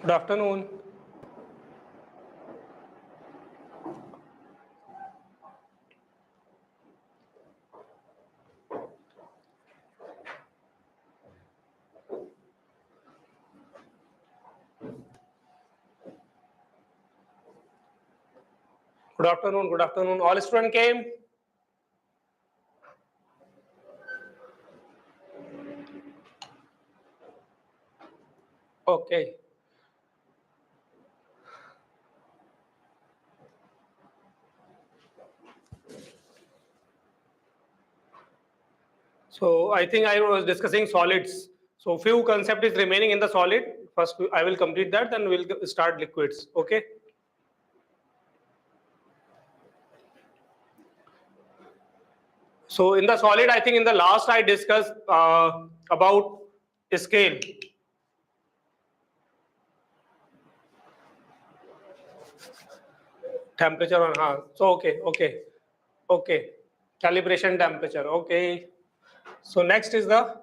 Good afternoon. Good afternoon. Good afternoon. All students came. Okay. So I think I was discussing solids. So few concept is remaining in the solid. First I will complete that, then we'll start liquids. Okay. So in the solid, I think in the last I discussed about scale. Temperature on so okay. Calibration temperature. Okay. So next is the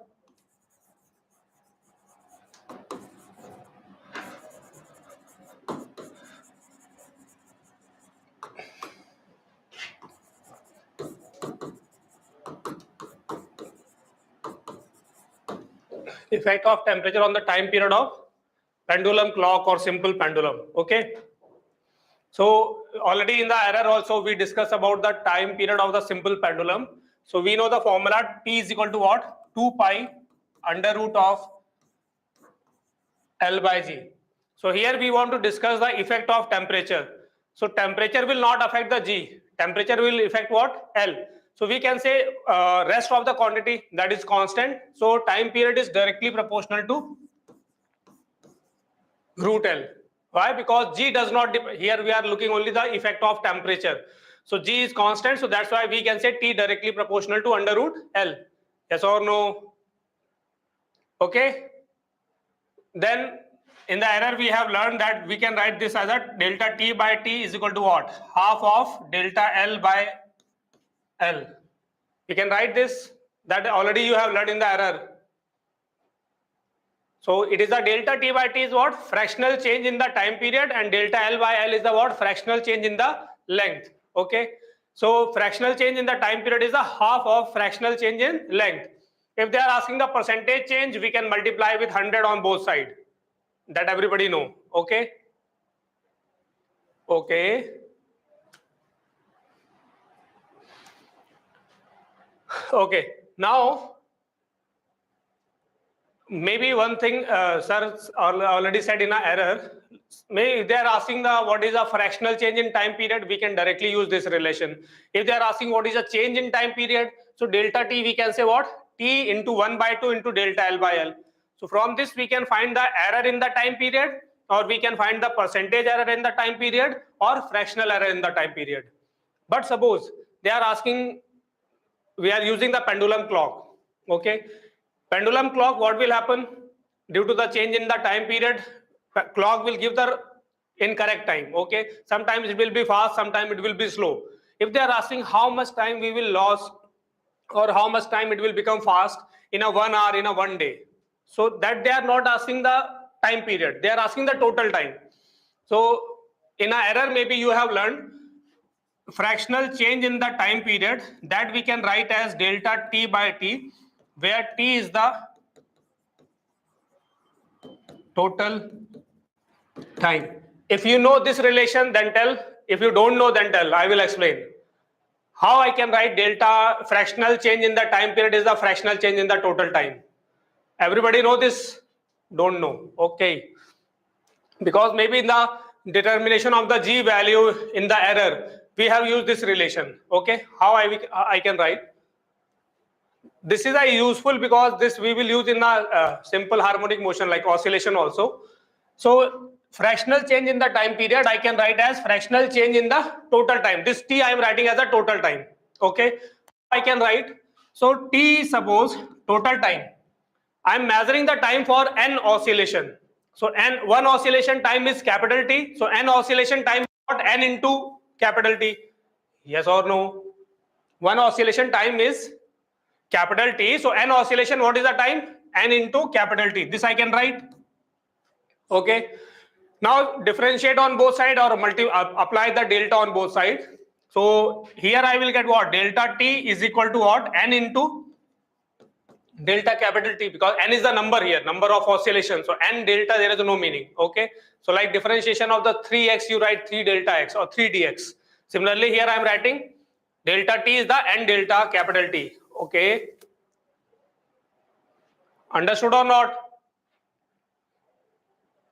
effect of temperature on the time period of pendulum clock or simple pendulum. Okay. So already in the error also we discussed about the time period of the simple pendulum. So we know the formula T is equal to what? 2 pi under root of L by G. So here we want to discuss the effect of temperature. So temperature will not affect the G. Temperature will affect what? L. So we can say rest of the quantity that is constant. So time period is directly proportional to root L. Why? Because G does not, here we are looking only the effect of temperature. So G is constant, so that's why we can say T directly proportional to under root L. Yes or no? Okay. Then in the error we have learned that we can write this as a delta T by T is equal to what? Half of delta L by L. We can write this, that already you have learned in the error. So it is the delta T by T is what? Fractional change in the time period, and delta L by L is the what? Fractional change in the length. Okay. So fractional change in the time period is the half of fractional change in length. If they are asking the percentage change, we can multiply with 100 on both sides. That everybody know. Okay. Okay. Okay. Now, maybe one thing, sir already said in an error. Maybe if they are asking the what is a fractional change in time period, we can directly use this relation. If they are asking what is a change in time period, so delta T we can say what? T into 1 by 2 into delta L by L. So from this we can find the error in the time period, or we can find the percentage error in the time period, or fractional error in the time period. But suppose they are asking, we are using the pendulum clock. Okay. Pendulum clock, what will happen? Due to the change in the time period, clock will give the incorrect time. Okay. Sometimes it will be fast, sometimes it will be slow. If they are asking how much time we will lose, or how much time it will become fast in a 1 hour, in a 1 day. So that they are not asking the time period, they are asking the total time. So in an error maybe you have learned fractional change in the time period, that we can write as delta T by T, where T is the total time. If you know this relation, then tell. If you don't know, then tell. I will explain. How I can write delta fractional change in the time period is the fractional change in the total time. Everybody know this? Don't know. Okay. Because maybe in the determination of the G value in the error, we have used this relation. Okay. How I can write? This is a useful because this we will use in a simple harmonic motion like oscillation also. So fractional change in the time period I can write as fractional change in the total time. This T I am writing as a total time. Okay. I can write, so T suppose total time. I am measuring the time for n oscillation. So n, one oscillation time is capital T. So n oscillation time is not n into capital T. Yes or no? One oscillation time is capital T. So n oscillation, what is the time? N into capital T. This I can write. Okay. Now differentiate on both sides or apply the delta on both sides. So here I will get what? Delta t is equal to what? N into delta capital T, because N is the number here, number of oscillations. So N delta, there is no meaning. Okay. So like differentiation of the 3x, you write 3 delta x or 3 dx. Similarly, here I am writing delta T is the N delta capital T. Okay. Understood or not?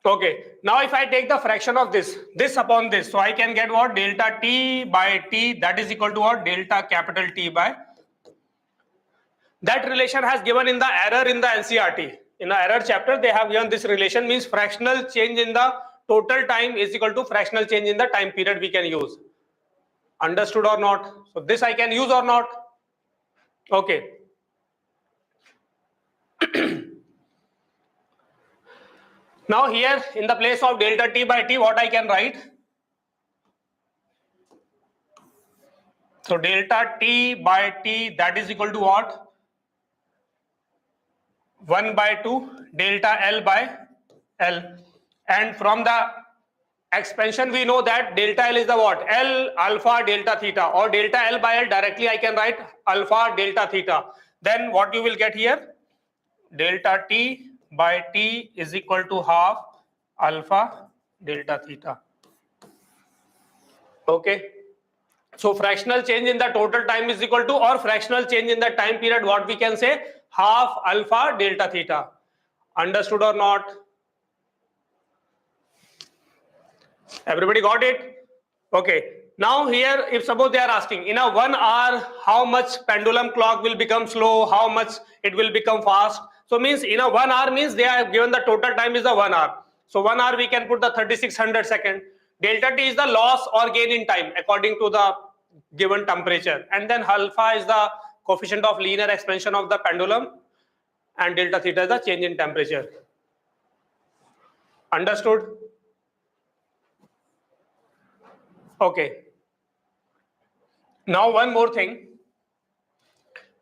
Okay. Now if I take the fraction of this upon this, so I can get what? Delta T by T, that is equal to what? Delta capital T by. That relation has given in the error in the NCERT. In the error chapter, they have given this relation, means fractional change in the total time is equal to fractional change in the time period we can use. Understood or not? So this I can use or not? Okay. Now here in the place of delta T by T, what I can write? So delta T by T, that is equal to what? 1 by 2 delta L by L. And from the expansion we know that delta L is the what? L alpha delta theta, or delta L by L directly I can write alpha delta theta. Then what you will get here? Delta T by T is equal to half alpha delta theta. Okay. So fractional change in the total time is equal to, or fractional change in the time period, what we can say? Half alpha delta theta. Understood or not? Everybody got it? Okay. Now here, if suppose they are asking, in a 1 hour, how much pendulum clock will become slow, how much it will become fast. So means in a 1 hour means they are given the total time is the 1 hour. So 1 hour we can put the 3600 second. Delta T is the loss or gain in time according to the given temperature. And then alpha is the coefficient of linear expansion of the pendulum. And delta theta is the change in temperature. Understood? Okay. Now one more thing.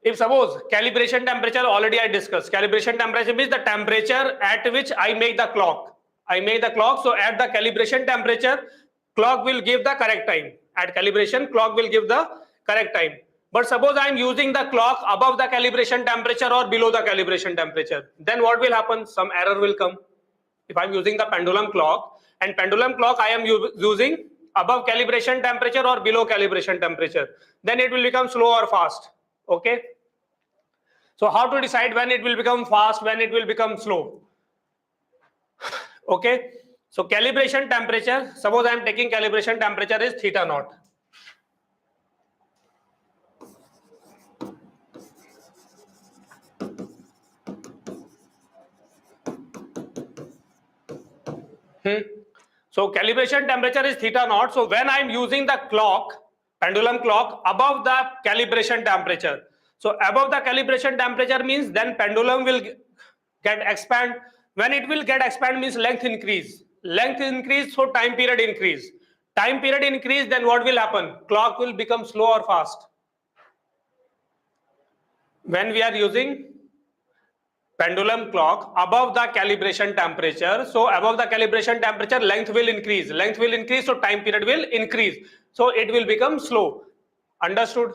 If suppose calibration temperature, already I discussed. Calibration temperature means the temperature at which I make the clock. I make the clock. So at the calibration temperature, clock will give the correct time. At calibration, clock will give the correct time. But suppose I am using the clock above the calibration temperature or below the calibration temperature, then what will happen? Some error will come. If I am using the pendulum clock, and pendulum clock I am using above calibration temperature or below calibration temperature, then it will become slow or fast. Okay. So how to decide when it will become fast, when it will become slow? Okay. So calibration temperature, suppose I am taking calibration temperature is theta naught. So calibration temperature is theta naught. So when I am using the clock, pendulum clock above the calibration temperature. So above the calibration temperature means then pendulum will get expand. When it will get expand means length increase. Length increase, so time period increase. Time period increase, then what will happen? Clock will become slow or fast. When we are using pendulum clock above the calibration temperature, so above the calibration temperature length will increase. Length will increase, so time period will increase. So it will become slow. Understood?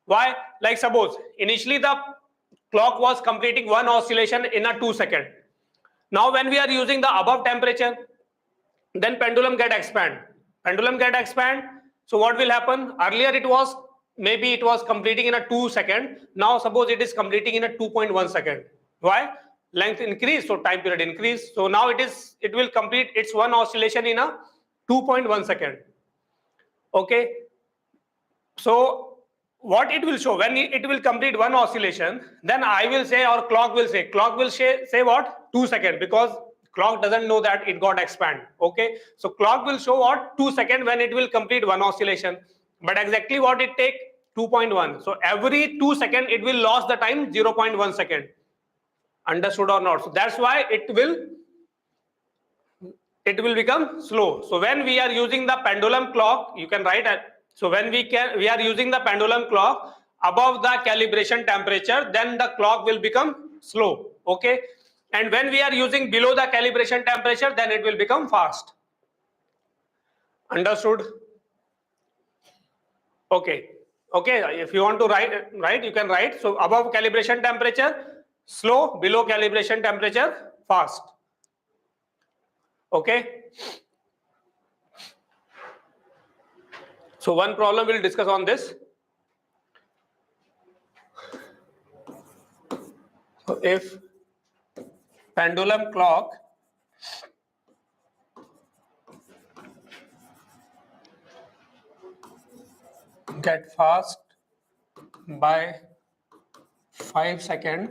Why? Like suppose initially the clock was completing one oscillation in a 2 second. Now when we are using the above temperature, then pendulum get expand. Pendulum get expand. So what will happen? Earlier it was, maybe it was completing in a 2 second. Now suppose it is completing in a 2.1 second. Why? Length increase, so time period increase. So now it will complete its one oscillation in a 2.1 second. Okay. So what it will show when it will complete one oscillation, then I will say, or clock will say what? 2 seconds, because clock doesn't know that it got expand. Okay. So clock will show what? 2 seconds when it will complete one oscillation. But exactly what it take? 2.1. So every 2 seconds it will lose the time 0.1 second. Understood or not? So that's why it will become slow. So when we are using the pendulum clock, you can write at, so when we are using the pendulum clock above the calibration temperature, then the clock will become slow. Okay. And when we are using below the calibration temperature, then it will become fast. Understood? Okay. Okay, if you want to write, you can write. So above calibration temperature, slow, below calibration temperature, fast. Okay. So one problem we'll discuss on this. So if pendulum clock get fast by 5 seconds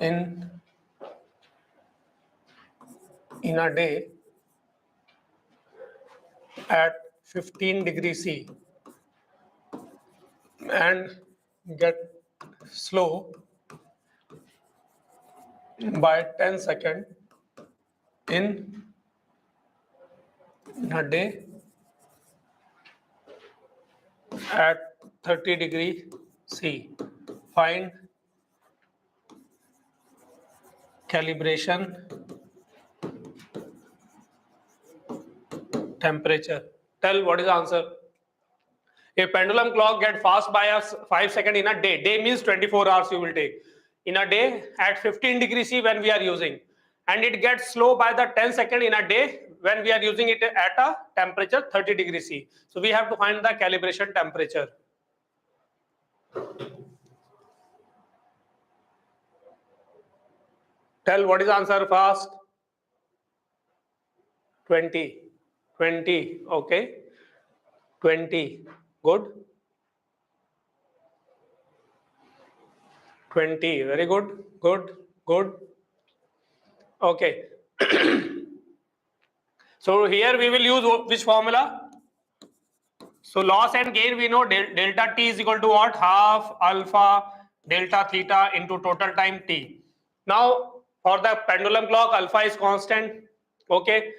in a day at 15 degrees C and get slow by 10 seconds in a day at 30 degree C. Find calibration temperature. Tell what is the answer. If pendulum clock get fast by us 5 seconds in a day, day means 24 hours you will take. In a day at 15 degrees C when we are using, and it gets slow by the 10 seconds in a day when we are using it at a temperature 30 degrees C. So we have to find the calibration temperature. Tell what is the answer fast. 20. Okay. 20. Good. 20. Very good. Good. Okay. So here we will use which formula? So loss and gain we know delta T is equal to what? Half alpha delta theta into total time T. Now for the pendulum clock, alpha is constant. Okay.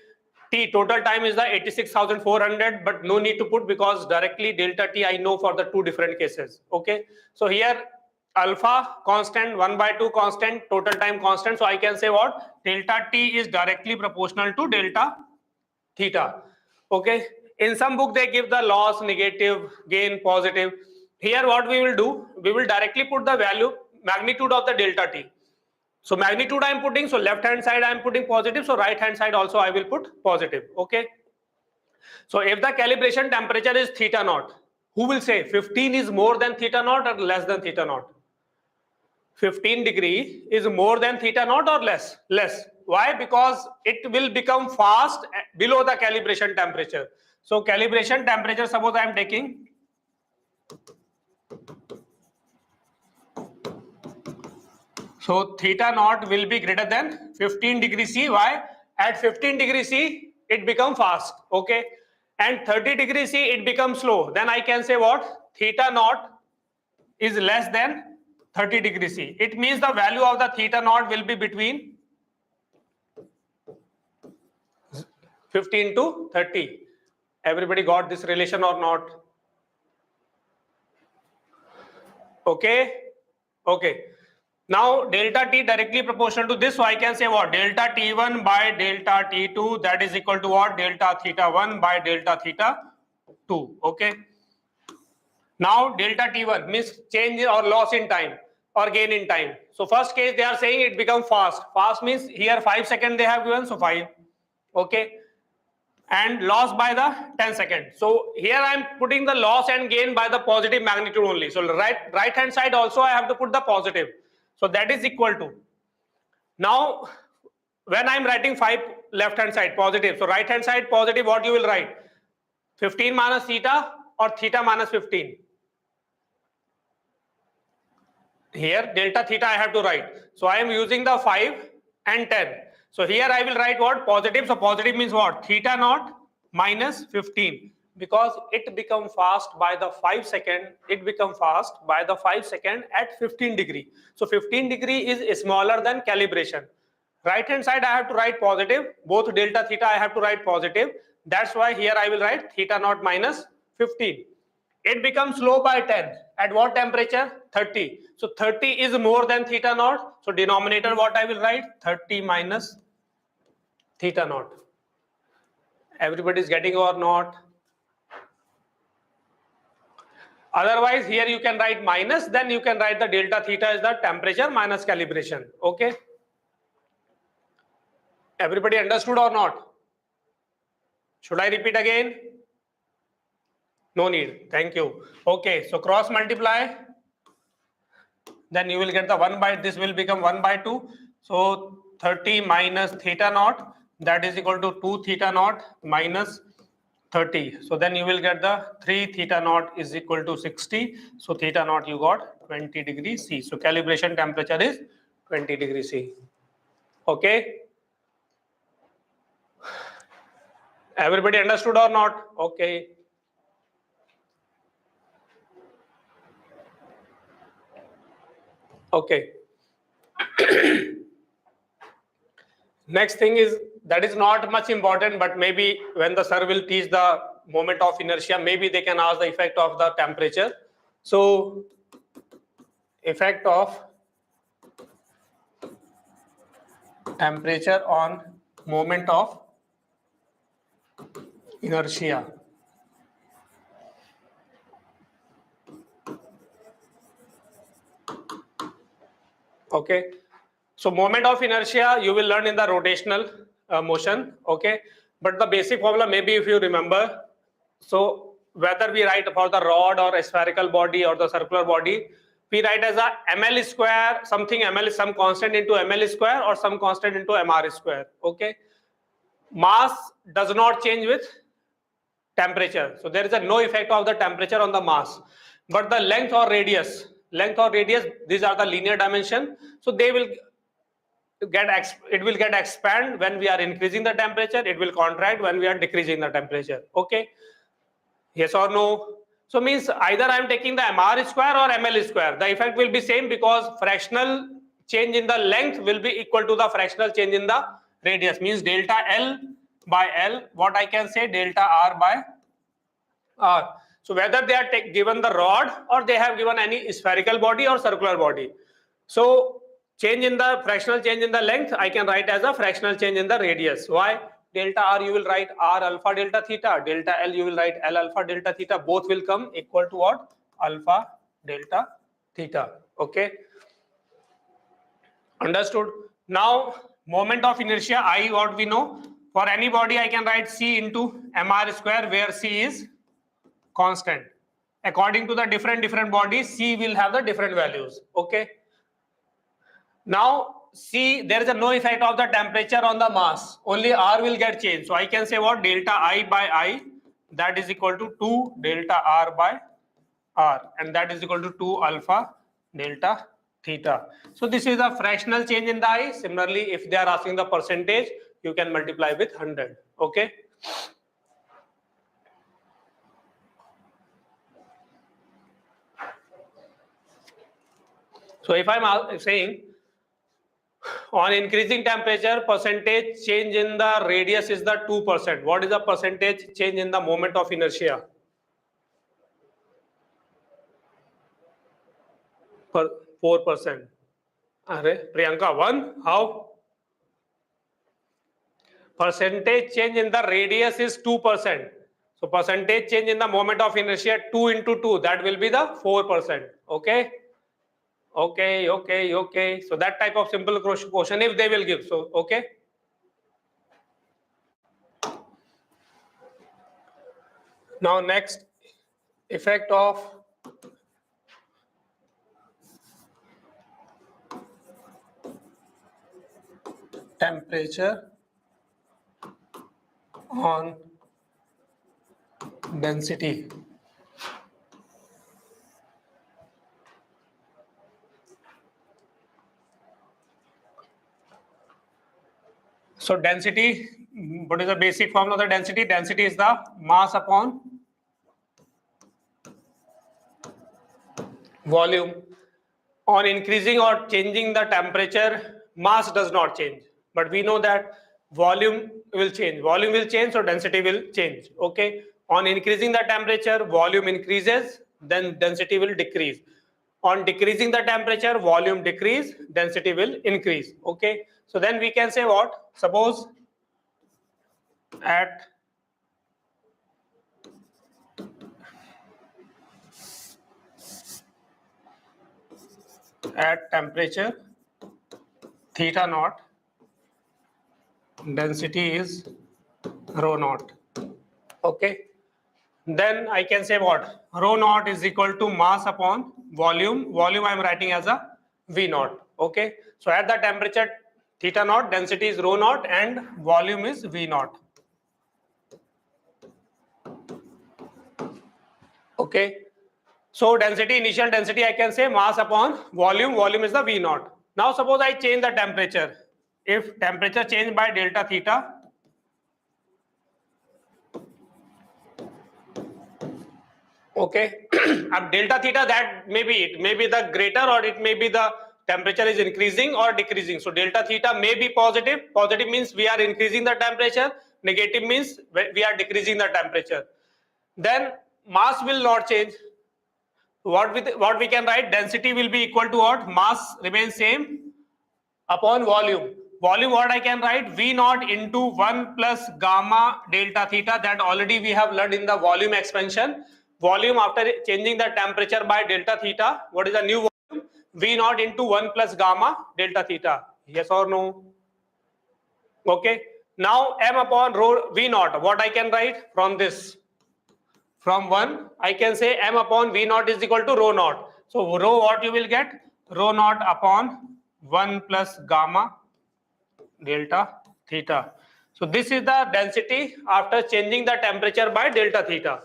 T total time is the 86,400, but no need to put because directly delta T I know for the two different cases. Okay. So here alpha constant, 1/2 constant, total time constant. So I can say what? Delta T is directly proportional to delta theta. Okay. In some book they give the loss negative, gain positive. Here what we will do? We will directly put the value magnitude of the delta T. So magnitude I am putting, so left hand side I am putting positive, so right hand side also I will put positive. Okay. So if the calibration temperature is theta naught, who will say 15 is more than theta naught or less than theta naught? 15 degree is more than theta naught or less? Less. Why? Because it will become fast below the calibration temperature. So calibration temperature, suppose I am taking so theta naught will be greater than 15 degrees C. Why? At 15 degrees C, it becomes fast. Okay. And 30 degrees C, it becomes slow. Then I can say what? Theta naught is less than 30 degrees C. It means the value of the theta naught will be between 15 to 30. Everybody got this relation or not? Okay. Okay. Now delta T directly proportional to this, so I can say what? Delta T1 by delta T2, that is equal to what? Delta theta 1 by delta theta 2. Okay. Now delta T1 means change or loss in time or gain in time. So first case they are saying it become fast. Fast means here 5 seconds they have given, so 5. Okay. And loss by the 10 seconds. So here I am putting the loss and gain by the positive magnitude only. So right hand side also I have to put the positive. So that is equal to. Now when I am writing 5 left hand side positive, so right hand side positive, what you will write? 15 minus theta or theta minus 15? Here delta theta I have to write. So I am using the 5 and 10. So here I will write what? Positive. So positive means what? Theta naught minus 15. Because it become fast by the 5 second. It become fast by the 5 second at 15 degree. So 15 degree is smaller than calibration. Right hand side I have to write positive. Both delta theta I have to write positive. That's why here I will write theta naught minus 15. it becomes low by 10. At what temperature? 30. So 30 is more than theta naught. So denominator what I will write? 30 minus theta naught. Everybody is getting or not? Otherwise, here you can write minus, then you can write the delta theta is the temperature minus calibration. Okay. Everybody understood or not? Should I repeat again? No need. Thank you. Okay. So cross multiply. Then you will get the 1 by, this will become 1 by 2. So 30 minus theta naught, that is equal to 2 theta naught minus 30. So then you will get the 3 theta naught is equal to 60. So theta naught you got 20 degrees C. So calibration temperature is 20 degrees C. Okay. Everybody understood or not? Okay. Okay. Next thing is, that is not much important, but maybe when the sir will teach the moment of inertia, maybe they can ask the effect of the temperature. So effect of temperature on moment of inertia. Okay. So moment of inertia you will learn in the rotational motion. Okay. But the basic formula, maybe if you remember, so whether we write for the rod or a spherical body or the circular body, we write as a ml square, something ml is some constant into ml square or some constant into mr square. Okay. Mass does not change with temperature. So there is a no effect of the temperature on the mass. But the length or radius, these are the linear dimension. So they will get expand when we are increasing the temperature, it will contract when we are decreasing the temperature. Okay. Yes or no? So means either I am taking the mr square or ml square, the effect will be same because fractional change in the length will be equal to the fractional change in the radius, means delta L by L, what I can say, delta R by R. So whether they are given the rod or they have given any spherical body or circular body. So change in the fractional change in the length, I can write as a fractional change in the radius. Why? Delta R you will write R alpha delta theta, delta L you will write L alpha delta theta, both will come equal to what? Alpha delta theta. Okay. Understood? Now moment of inertia I, what we know, for any body I can write C into mr square, where C is constant. According to the different bodies, C will have the different values. Okay. Now C, there is a no effect of the temperature on the mass, only R will get changed. So I can say what? Delta I by I, that is equal to 2 delta R by R, and that is equal to 2 alpha delta theta. So this is a fractional change in the I. Similarly, if they are asking the percentage, you can multiply with 100. Okay. So if I'm saying on increasing temperature, percentage change in the radius is the 2%. What is the percentage change in the moment of inertia? 4%. Priyanka, 1. How? Percentage change in the radius is 2%. So percentage change in the moment of inertia, 2 into 2, that will be the 4%. Okay. Okay. So that type of simple question if they will give. So okay. Now next, effect of temperature on density. So density, what is the basic formula of the density? Density is the mass upon volume. On increasing or changing the temperature, mass does not change. But we know that volume will change. Volume will change, so density will change. Okay. On increasing the temperature, volume increases, then density will decrease. On decreasing the temperature, volume decrease, density will increase. Okay, so then we can say what? Suppose at temperature theta naught, density is rho naught. Okay, then I can say what? Rho naught is equal to mass upon volume. Volume I am writing as a V naught. Okay, so at the temperature theta naught, density is rho naught and volume is V naught. Okay, so density, initial density, I can say mass upon volume. Volume is the V naught. Now suppose I change the temperature. If temperature change by delta theta, okay, अब delta theta, that may be it may be the greater, or it may be the temperature is increasing or decreasing. So delta theta may be positive. Positive means we are increasing the temperature. Negative means we are decreasing the temperature. Then mass will not change. What we can write, density will be equal to what? Mass remains same upon volume. Volume, what I can write, V naught into 1 plus gamma delta theta, that already we have learned in the volume expansion. Volume after changing the temperature by delta theta, what is the new volume? V naught into 1 plus gamma delta theta. Yes or no? Okay, now M upon rho V naught, what I can write from this? From 1, I can say M upon V naught is equal to rho naught. So rho, what you will get? Rho naught upon 1 plus gamma delta theta. So this is the density after changing the temperature by delta theta.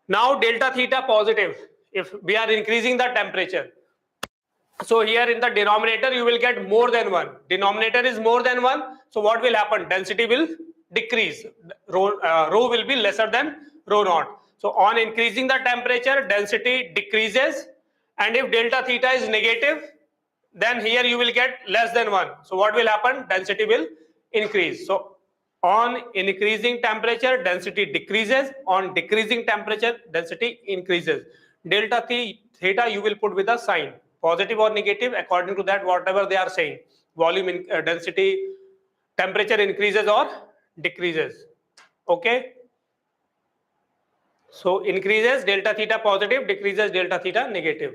Now delta theta positive, if we are increasing the temperature. So here in the denominator you will get more than 1. Denominator is more than 1. So what will happen? Density will decrease. Rho will be lesser than rho naught. So on increasing the temperature, density decreases, and if delta theta is negative, then here you will get less than 1. So what will happen? Density will increase. So on increasing temperature, density decreases. On decreasing temperature, density increases. Delta theta you will put with a sign, positive or negative, according to that whatever they are saying. Volume density, temperature increases or decreases. Okay. So increases delta theta positive, decreases delta theta negative.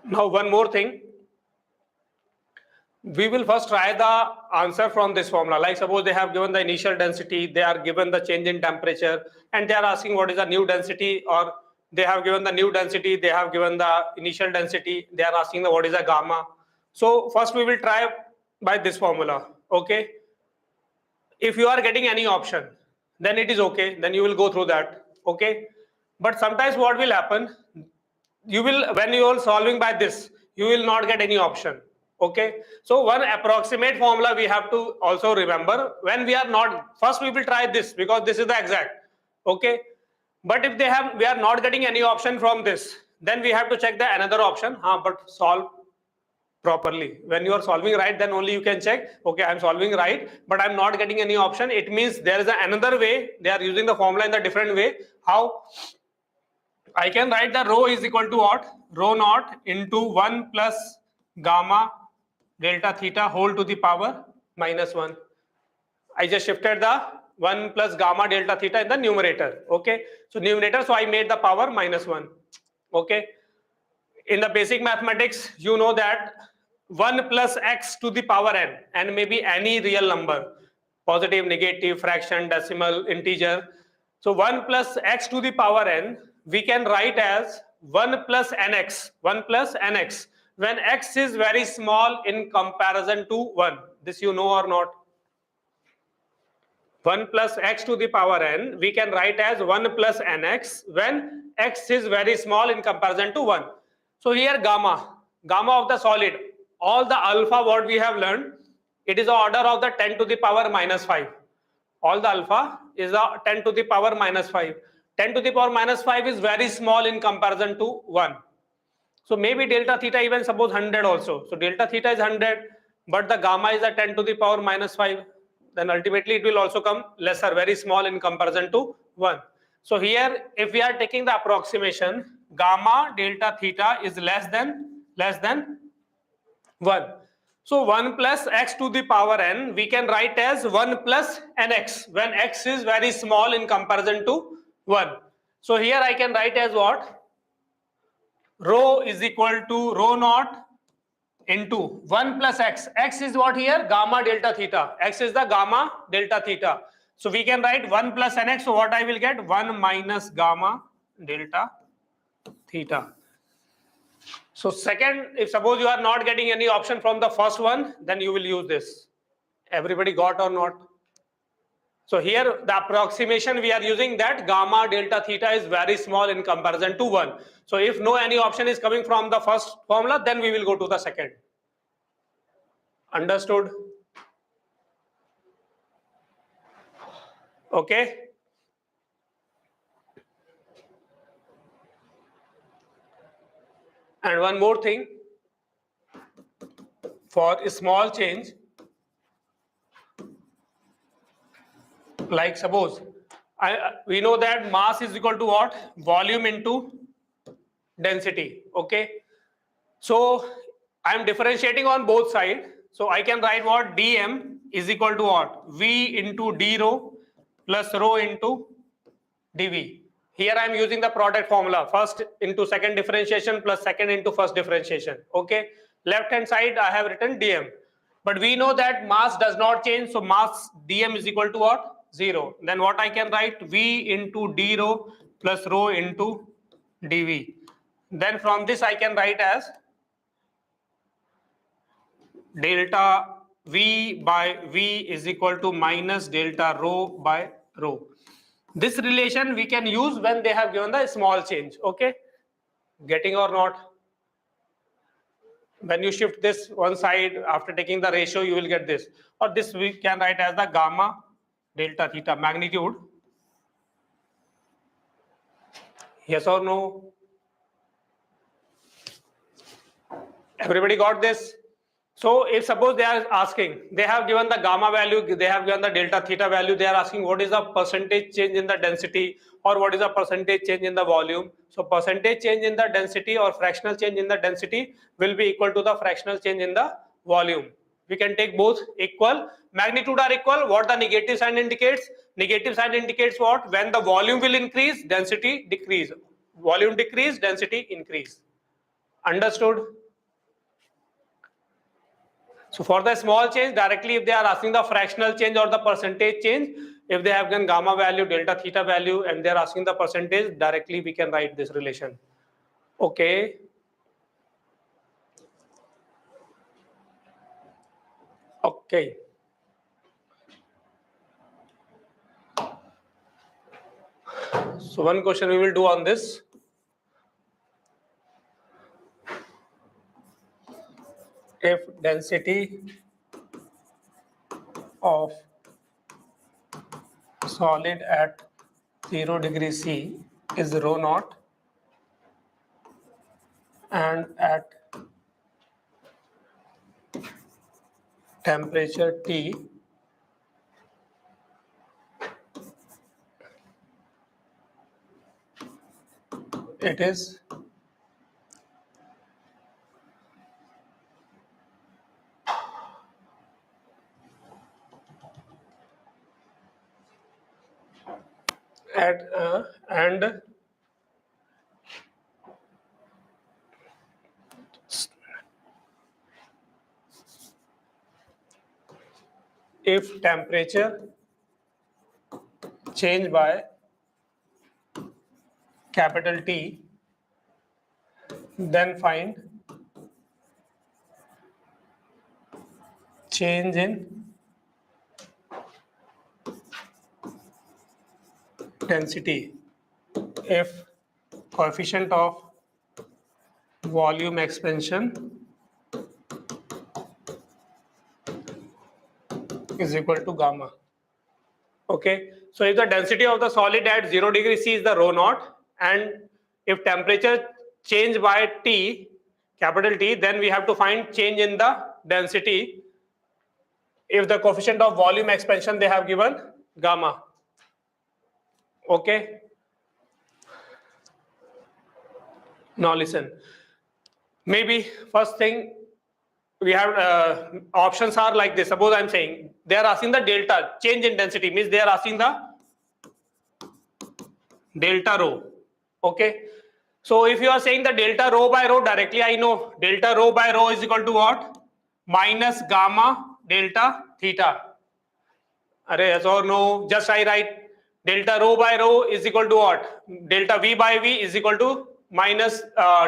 Now one more thing. We will first try the answer from this formula. Like suppose they have given the initial density, they are given the change in temperature, and they are asking what is the new density, or they have given the new density, they have given the initial density, they are asking the what is the gamma. So first we will try by this formula. Okay. If you are getting any option, then it is okay. Then you will go through that. Okay. But sometimes what will happen? You will, when you are solving by this, you will not get any option. Okay, so one approximate formula we have to also remember. When we are not, first we will try this because this is the exact. Okay, but if we are not getting any option from this, then we have to check the another option. But solve properly. When you are solving right, then only you can check, okay, I am solving right, but I am not getting any option. It means there is another way. They are using the formula in the different way. How? I can write the rho is equal to what? Rho naught into 1 plus gamma delta theta whole to the power minus 1. I just shifted the 1 plus gamma delta theta in the numerator. Okay, so numerator, so I made the power minus 1. Okay, in the basic mathematics you know that 1 plus x to the power n, and may be any real number, positive, negative, fraction, decimal, integer. So 1 plus x to the power n we can write as 1 plus nx, 1 plus nx, when x is very small in comparison to 1. This you know or not? 1 plus x to the power n we can write as 1 plus nx when x is very small in comparison to 1. So here gamma of the solid, all the alpha what we have learned, it is the order of the 10 to the power minus 5. All the alpha is the 10 to the power minus 5. 10 to the power minus 5 is very small in comparison to 1. So maybe delta theta even suppose 100 also. So delta theta is 100, but the gamma is a 10 to the power minus 5. then ultimately it will also come lesser, very small in comparison to 1. So here, if we are taking the approximation, gamma delta theta is less than 1. So 1 plus x to the power n, we can write as 1 plus nx, when x is very small in comparison to 1. So here I can write as what? Rho is equal to rho naught into 1 plus x. X is what here? Gamma delta theta. X is the gamma delta theta. So we can write 1 plus nx. So what I will get? 1 minus gamma delta theta. So second, if suppose you are not getting any option from the first one, then you will use this. Everybody got or not? So here the approximation we are using, that gamma delta theta is very small in comparison to 1. So if no any option is coming from the first formula, then we will go to the second. Understood? Okay. And one more thing, for a small change, like suppose we know that mass is equal to what? Volume into density. Okay. So I am differentiating on both sides. So I can write what? dm is equal to what? V into d rho plus rho into dv. Here I am using the product formula, first into second differentiation plus second into first differentiation. Okay. Left hand side I have written dm. But we know that mass does not change. So mass dm is equal to what? 0. Then what I can write? V into d rho plus rho into dv. Then from this I can write as delta V by V is equal to minus delta rho by rho. This relation we can use when they have given the small change. Okay. Getting or not? When you shift this one side after taking the ratio, you will get this. Or this we can write as the gamma delta theta magnitude. Yes or no? Everybody got this? So if suppose they are asking, they have given the gamma value, they have given the delta theta value, they are asking what is the percentage change in the density or what is the percentage change in the volume. So percentage change in the density or fractional change in the density will be equal to the fractional change in the volume. We can take both equal. Magnitude are equal. What the negative sign indicates? Negative sign indicates what? When the volume will increase, density decrease. Volume decrease, density increase. Understood? So for the small change, directly if they are asking the fractional change or the percentage change, if they have given gamma value, delta theta value, and they are asking the percentage, directly we can write this relation. Okay. Okay. So one question we will do on this. If density of solid at 0 degree C is rho naught and at temperature T it is at and if temperature change by capital T, then find change in density if coefficient of volume expansion is equal to gamma. Okay, so if the density of the solid at 0 degree C is the rho naught, and if temperature change by T, capital T, then we have to find change in the density if the coefficient of volume expansion they have given gamma. Okay. Now listen. Maybe first thing we have options are like this. Suppose I'm saying they are asking the delta change in density, means they are asking the delta rho. Okay. So if you are saying the delta rho by rho directly, I know delta rho by rho is equal to what? Minus gamma delta theta. Array, yes or no? Just I write delta rho by rho is equal to what? Delta V by V is equal to minus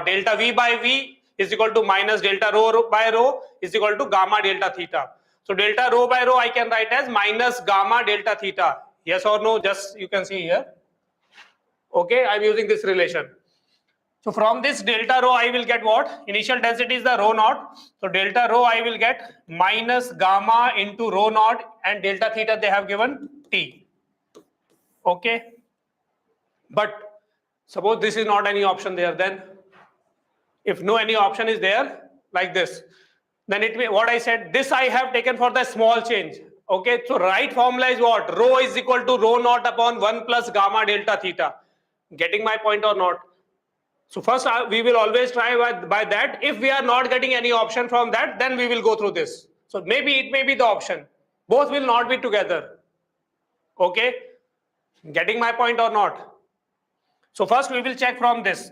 delta V by V is equal to minus delta rho by rho is equal to gamma delta theta. So delta rho by rho I can write as minus gamma delta theta. Yes or no? Just you can see here. Okay, I'm using this relation. So from this delta rho I will get what? Initial density is the rho naught. So delta rho I will get minus gamma into rho naught, and delta theta they have given T. Okay. But suppose this is not any option there, then if no any option is there like this, then it may, what I said, this I have taken for the small change. Okay. So right formula is what? Rho is equal to rho naught upon 1 plus gamma delta theta. Getting my point or not? So first we will always try by that. If we are not getting any option from that, then we will go through this. So maybe it may be the option. Both will not be together. Okay. Getting my point or not? So first we will check from this.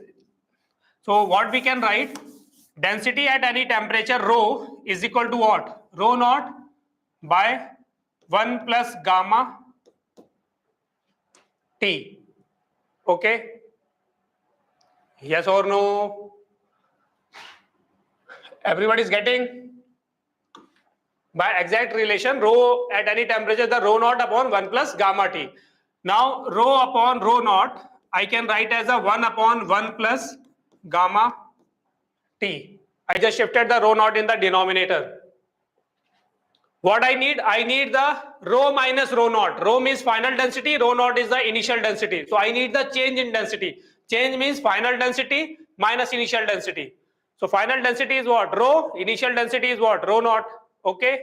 So what we can write? Density at any temperature rho is equal to what? Rho naught by 1 plus gamma T. Okay. Yes or no? Everybody is getting? By exact relation, rho at any temperature, the rho naught upon 1 plus gamma T. Now, rho upon rho naught, I can write as a 1 upon 1 plus gamma T. I just shifted the rho naught in the denominator. What I need the rho minus rho naught. Rho means final density, rho naught is the initial density. So I need the change in density. Change means final density minus initial density. So final density is what? Rho. Initial density is what? Rho naught. Okay.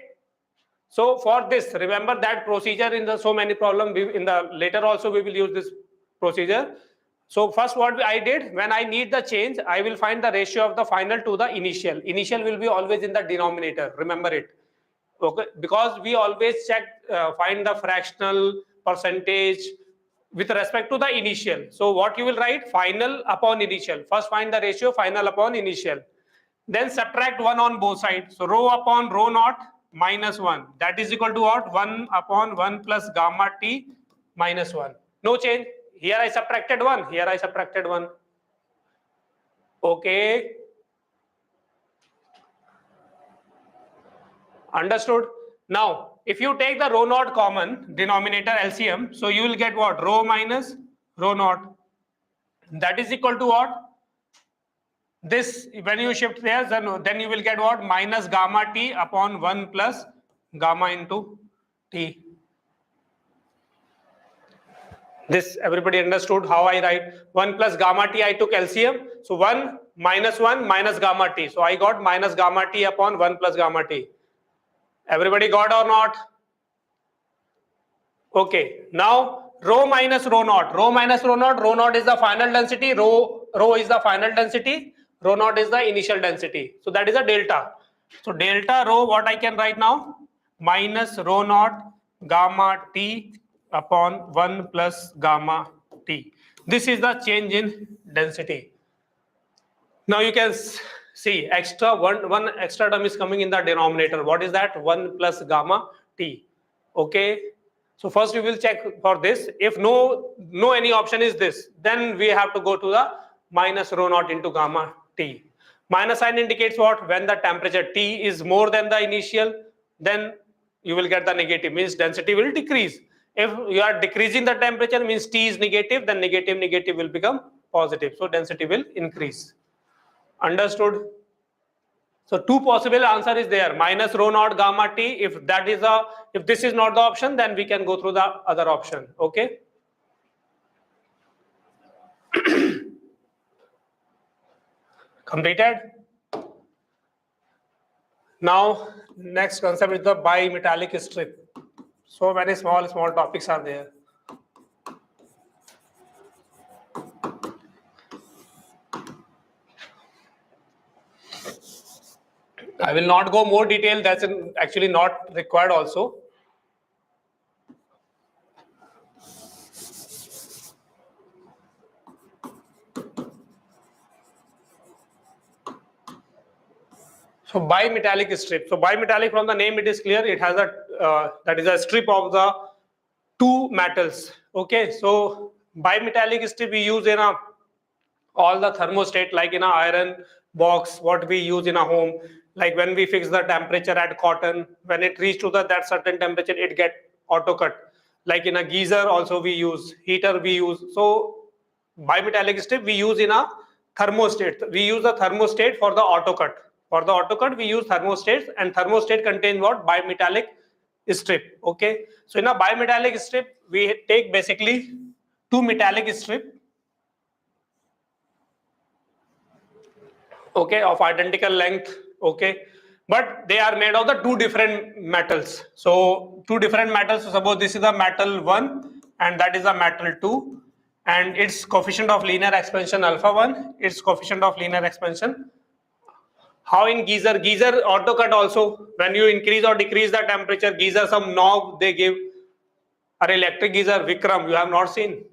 So for this, remember that procedure in the so many problem. In the later also we will use this procedure. So first what I did, when I need the change, I will find the ratio of the final to the initial. Initial will be always in the denominator. Remember it. Okay, because we always check, find the fractional percentage with respect to the initial. So what you will write? Final upon initial. First find the ratio, final upon initial. Then subtract 1 on both sides. So rho upon rho naught minus 1. That is equal to what? 1 upon 1 plus gamma T minus 1. No change. Here I subtracted 1. Here I subtracted 1. Okay. Understood? Now, if you take the rho naught common denominator LCM, so you will get what? Rho minus rho naught. That is equal to what? This, when you shift there, then you will get what? Minus gamma T upon 1 plus gamma into T. This everybody understood how I write 1 plus gamma T. I took LCM. So 1 minus gamma T. So I got minus gamma T upon 1 plus gamma T. Everybody got or not? Okay. Now rho minus rho naught. Rho minus rho naught. Rho naught is the final density. Rho is the final density. Rho naught is the initial density. So that is a delta. So delta rho, what I can write now? Minus rho naught gamma T upon 1 plus gamma T. This is the change in density. Now you can see extra one extra term is coming in the denominator. What is that? 1 plus gamma T. Okay. So first we will check for this. If no any option is this, then we have to go to the minus rho naught into gamma T. Minus sign indicates what? When the temperature T is more than the initial, then you will get the negative, means density will decrease. If you are decreasing the temperature, means T is negative, then negative will become positive. So density will increase. Understood? So two possible answer is there, minus rho naught gamma T. If this is not the option, then we can go through the other option. Okay. Completed? Now, next concept is the bimetallic strip. So many small topics are there. I will not go more detail. That's actually not required also. So bimetallic strip. So bimetallic, from the name it is clear. It has a that is a strip of the two metals. Okay. So bimetallic strip we use in all the thermostat, like in a iron box, what we use in a home, like when we fix the temperature at cotton, when it reach to that certain temperature, it get auto cut. Like in a geyser also we use, heater we use. So bimetallic strip we use in a thermostat. We use the thermostat for the auto cut. For the auto cut we use thermostats, and thermostat contains what? Bimetallic strip. Okay. So in a bimetallic strip we take basically two metallic strip, okay, of identical length, okay, but they are made of the two different metals. So two different metals. So suppose this is the metal 1 and that is the metal 2, and its coefficient of linear expansion alpha 1, its coefficient of linear expansion. How in geyser auto cut also, when you increase or decrease the temperature, geyser some knob they give. Or electric geyser, Vikram, you have not seen.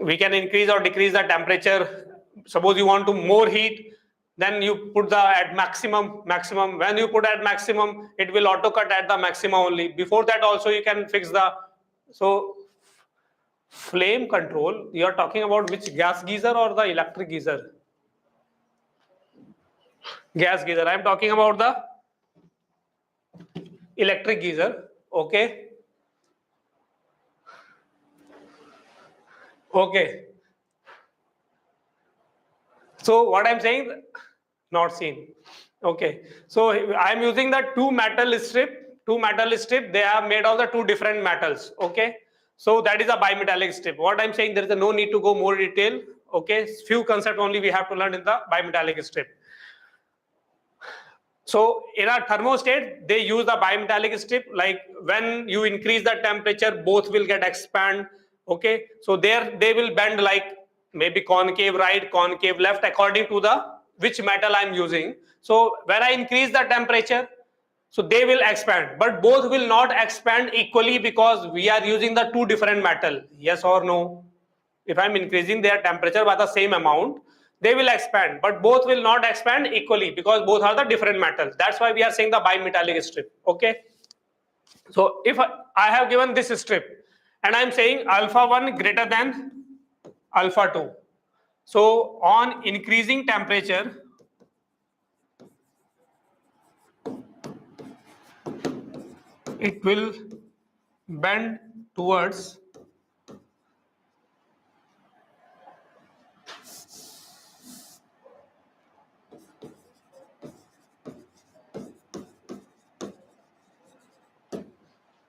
We can increase or decrease the temperature. Suppose you want to more heat, then you put the at maximum. When you put at maximum, it will auto cut at the maximum only. Before that also you can fix the. So flame control, you are talking about which, gas geyser or the electric geyser? Gas geyser. I am talking about the electric geyser. Okay. Okay. So what I'm saying, not seen. Okay. So I'm using the two metal strip. They are made of the two different metals. Okay. So that is a bimetallic strip. What I'm saying, there is no need to go more detail. Okay. Few concepts only we have to learn in the bimetallic strip. So in a thermostat, they use the bimetallic strip. Like when you increase the temperature, both will get expand. Okay. So there they will bend like maybe concave right, concave left, according to the which metal I'm using. So when I increase the temperature, so they will expand, but both will not expand equally because we are using the two different metal. Yes or no? If I'm increasing their temperature by the same amount, they will expand, but both will not expand equally because both are the different metals. That's why we are saying the bimetallic strip. Okay. So if I have given this strip and I'm saying alpha 1 greater than alpha 2. So on increasing temperature, it will bend towards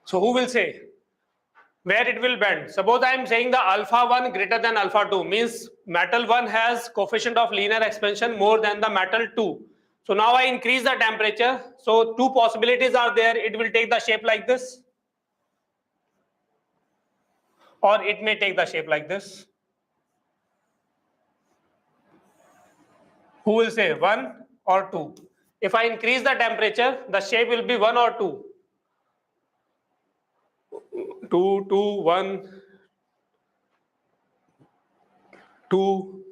so who will say where it will bend? Suppose I am saying the alpha 1 greater than alpha 2 means metal 1 has coefficient of linear expansion more than the metal 2. So now I increase the temperature. So two possibilities are there. It will take the shape like this, or it may take the shape like this. Who will say 1 or 2? If I increase the temperature, the shape will be 1 or 2. 2, 2, 1, 2,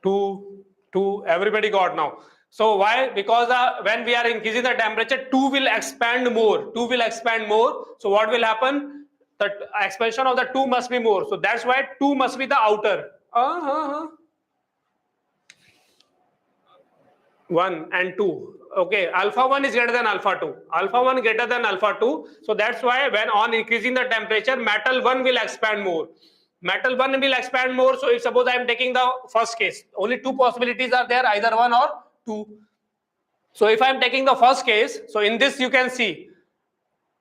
2, 2. Everybody got now. So why? Because when we are increasing the temperature, 2 will expand more. 2 will expand more. So what will happen? The expansion of the 2 must be more. So that's why 2 must be the outer. 1 and 2. Okay, alpha 1 is greater than alpha 2. Alpha 1 greater than alpha 2. So that's why when on increasing the temperature, metal 1 will expand more. Metal 1 will expand more. So if suppose I am taking the first case, only two possibilities are there, either 1 or 2. So if I am taking the first case, so in this you can see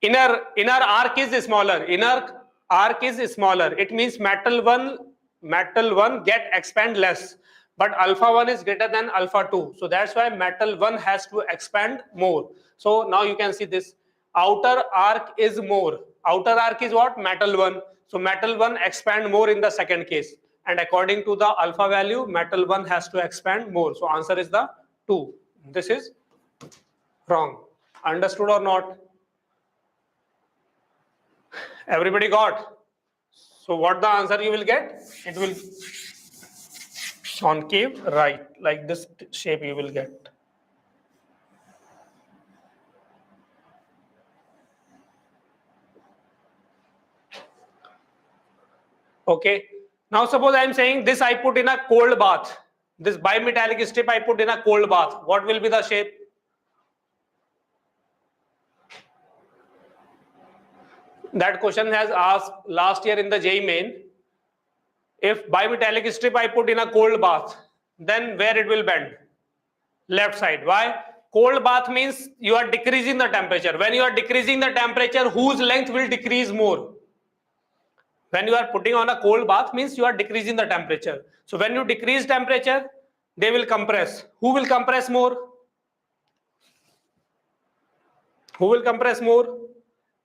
inner arc is smaller. Inner arc is smaller. It means metal 1 get expand less. but alpha 1 is greater than alpha 2. So that's why metal 1 has to expand more. So now you can see this outer arc is more. Outer arc is what? Metal 1. So metal 1 expand more in the second case. And according to the alpha value, metal 1 has to expand more. So answer is the 2. This is wrong. Understood or not? Everybody got? So what the answer you will get? It will concave, right? Like this shape you will get. Okay. Now suppose I am saying this I put in a cold bath. This bimetallic strip I put in a cold bath. What will be the shape? That question has asked last year in the JEE main. If bimetallic strip I put in a cold bath, then where it will bend? Left side. Why? Cold bath means you are decreasing the temperature. When you are decreasing the temperature, whose length will decrease more? When you are putting on a cold bath means you are decreasing the temperature. So when you decrease temperature, they will compress. Who will compress more? Who will compress more?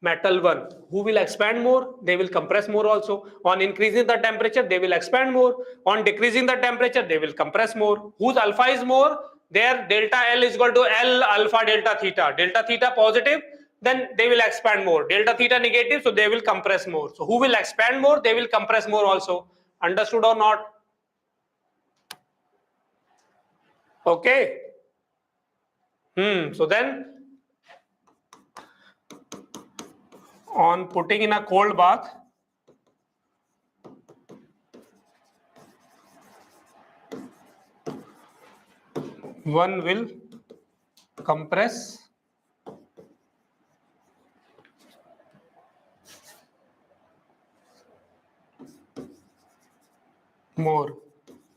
Metal 1. Who will expand more? They will compress more also. On increasing the temperature, they will expand more. On decreasing the temperature, they will compress more. Whose alpha is more? Their delta L is equal to L alpha delta theta. Delta theta positive, then they will expand more. Delta theta negative, so they will compress more. So who will expand more? They will compress more also. Understood or not? Okay. So then on putting in a cold bath, one will compress more.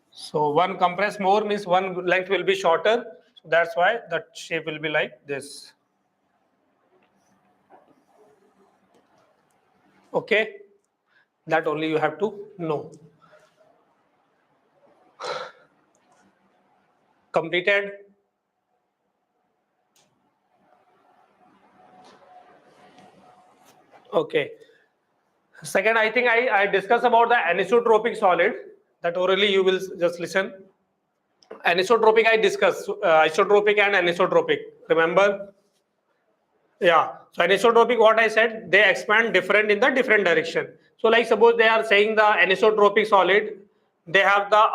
So one compress more means one length will be shorter. So that's why that shape will be like this. Okay, that only you have to know. Completed. Okay. Second, I think I discussed about the anisotropic solid. That orally you will just listen. Anisotropic I discussed, isotropic and anisotropic. Remember? Yeah. So anisotropic, what I said, they expand different in the different direction. So like suppose they are saying the anisotropic solid, they have the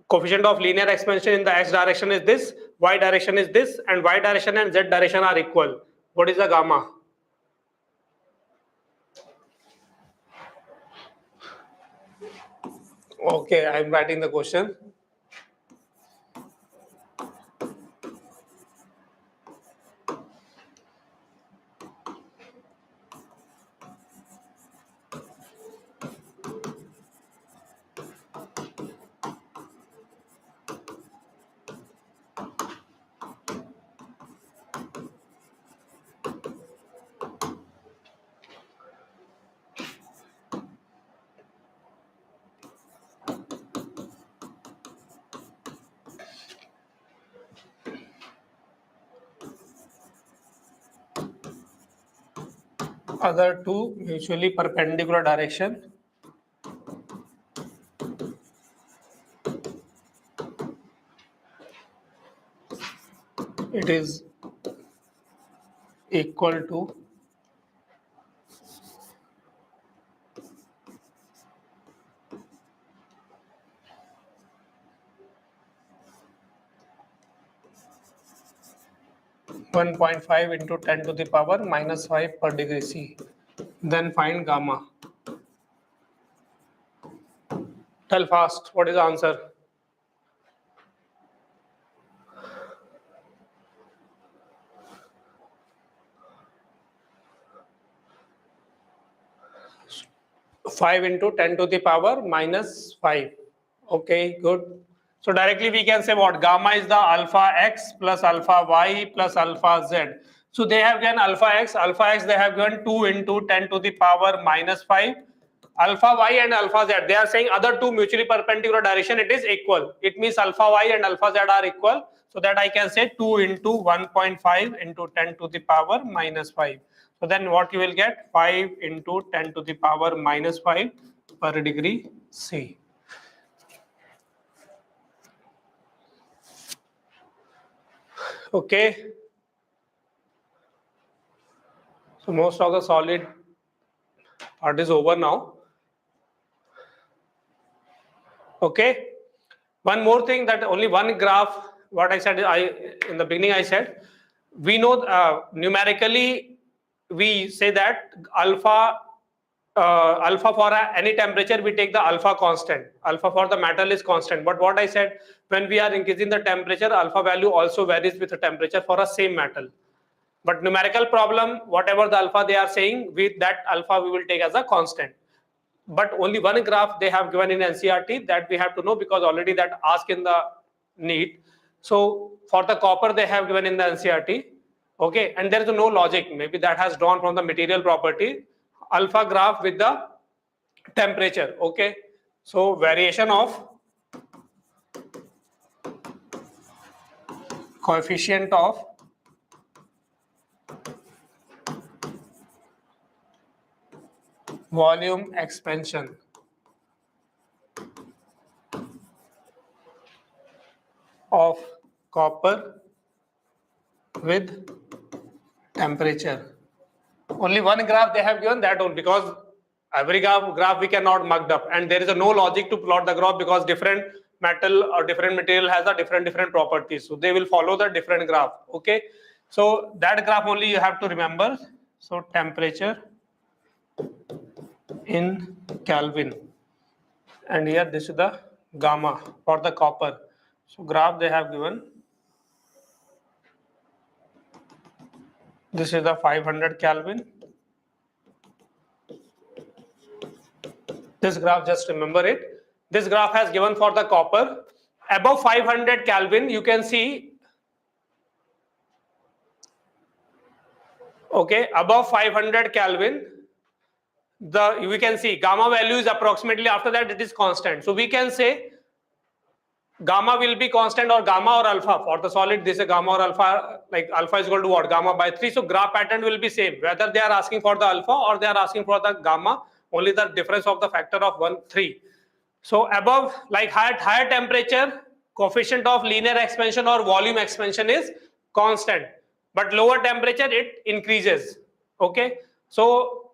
coefficient of linear expansion in the x direction is this, y direction is this, and y direction and z direction are equal. What is the gamma? Okay, I am writing the question. Other two mutually perpendicular direction. It is equal to 1.5 into 10 to the power minus 5 per degree C. Then find gamma. Tell fast, what is the answer? Five into 10 to the power minus 5. Okay, good. So directly we can say what? Gamma is the alpha x plus alpha y plus alpha z. So they have given alpha x they have given 2 into 10 to the power minus 5 alpha y and alpha z, they are saying other two mutually perpendicular direction, it is equal. It means alpha y and alpha z are equal. So that I can say 2 into 1.5 into 10 to the power minus 5. So then what you will get? 5 into 10 to the power minus 5 per degree C. Okay. So most of the solid part is over now. Okay. One more thing, that only one graph, what I said, in the beginning I said, we know numerically we say that alpha for any temperature we take the alpha constant. Alpha for the metal is constant. But what I said, when we are increasing the temperature, alpha value also varies with the temperature for a same metal. But numerical problem, whatever the alpha they are saying, with that alpha we will take as a constant. But only one graph they have given in NCERT, that we have to know because already that asked in the NEET. So for the copper they have given in the NCERT. Okay, and there is no logic. Maybe that has drawn from the material property. Alpha graph with the temperature. Okay, so variation of coefficient of volume expansion of copper with temperature. Only one graph they have given, that only, because every graph we cannot mucked up, and there is no logic to plot the graph because different metal or different material has a different properties, so they will follow the different graph. Okay, so that graph only you have to remember. So temperature in Kelvin, and here this is the gamma for the copper. So graph they have given, this is the 500 Kelvin. This graph, just remember it. This graph has given for the copper above 500 Kelvin. You can see, okay, above 500 Kelvin, we can see gamma value is approximately, after that it is constant. So we can say gamma will be constant, or gamma or alpha for the solid. This is gamma or alpha, like alpha is equal to what? Gamma by 3. So graph pattern will be same whether they are asking for the alpha or they are asking for the gamma. Only the difference of the factor of 1, 3. So above, like higher temperature, coefficient of linear expansion or volume expansion is constant, but lower temperature it increases. Okay, so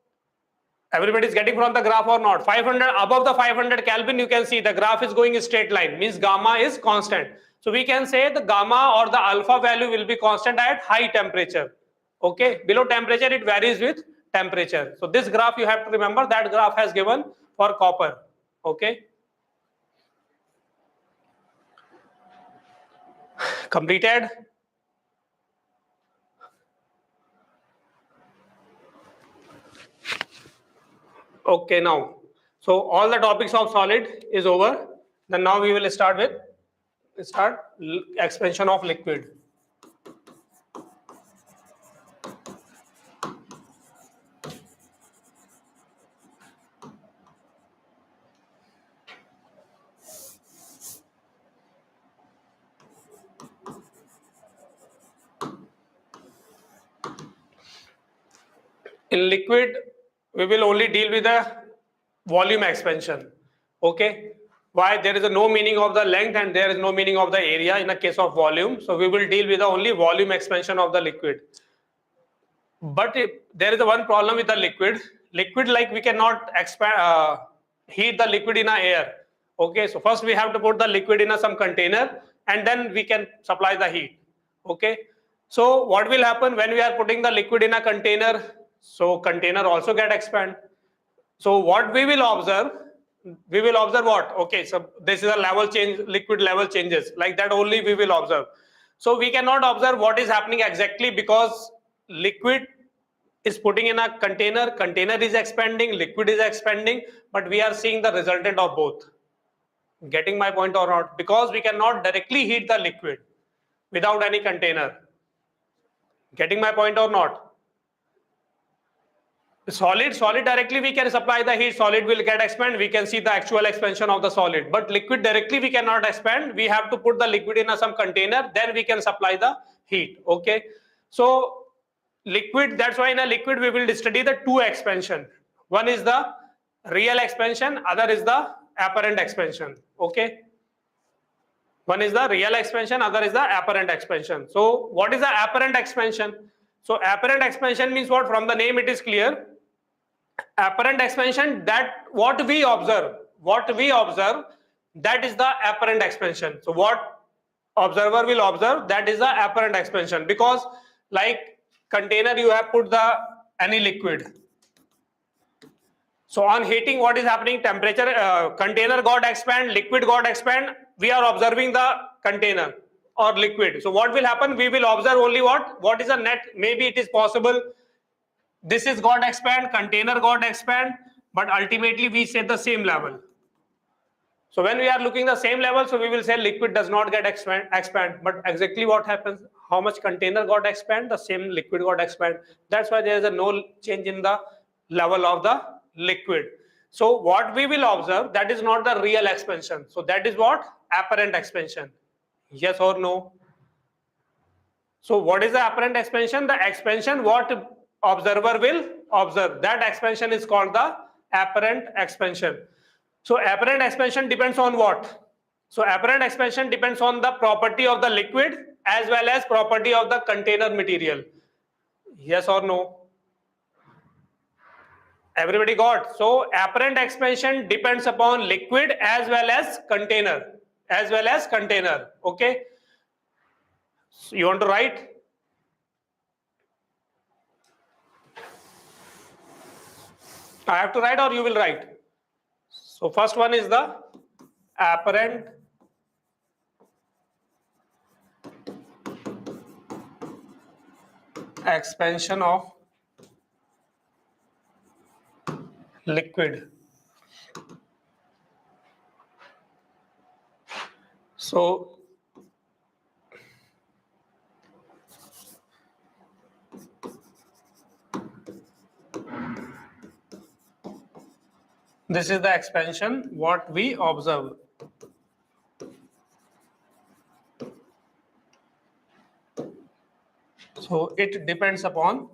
everybody is getting from the graph or not? 500, above the 500 Kelvin, you can see the graph is going in straight line, means gamma is constant. So we can say the gamma or the alpha value will be constant at high temperature. Okay, below temperature it varies with temperature. So this graph you have to remember, that graph has given for copper. Okay, completed. Okay, now, so all the topics of solid is over. Then now we will start with expansion of liquid. In liquid, we will only deal with the volume expansion. Okay, why? There is no meaning of the length and there is no meaning of the area in the case of volume. So we will deal with the only volume expansion of the liquid. But there is one problem with the liquid. Liquid, like we cannot expand, heat the liquid in a air. Okay, so first we have to put the liquid in some container and then we can supply the heat. Okay, so what will happen when we are putting the liquid in a container? So container also get expand. So what we will observe what? Okay, so this is a level change, liquid level changes, like that only we will observe. So we cannot observe what is happening exactly because liquid is putting in a container, container is expanding, liquid is expanding, but we are seeing the resultant of both. Getting my point or not? Because we cannot directly heat the liquid without any container. Getting my point or not? Solid directly we can supply the heat, solid will get expand, we can see the actual expansion of the solid, but liquid directly we cannot expand, we have to put the liquid in some container, then we can supply the heat. Okay, so liquid, that's why in a liquid we will study the two expansion, one is the real expansion, other is the apparent expansion. Okay, one is the real expansion, other is the apparent expansion. So what is the apparent expansion? So apparent expansion means what? From the name it is clear. Apparent expansion, that what we observe, that is the apparent expansion. So what observer will observe, that is the apparent expansion, because like container you have put the any liquid, so on heating what is happening, temperature, container got expand, liquid got expand, we are observing the container or liquid. So what will happen, we will observe only what is the net, maybe it is possible this is got expand, container got expand, but ultimately we say the same level. So when we are looking the same level, so we will say liquid does not get expand, but exactly what happens, how much container got expand, the same liquid got expand. That's why there is a no change in the level of the liquid. So what we will observe, that is not the real expansion. So that is what? Apparent expansion. Yes or no? So what is the apparent expansion? The expansion what observer will observe, that expansion is called the apparent expansion. So apparent expansion depends on what? So apparent expansion depends on the property of the liquid as well as property of the container material. Yes or no? Everybody got? So apparent expansion depends upon liquid as well as container. Okay. So you want to write? I have to write or you will write? So first one is the apparent expansion of liquid. So this is the expansion what we observe. So it depends upon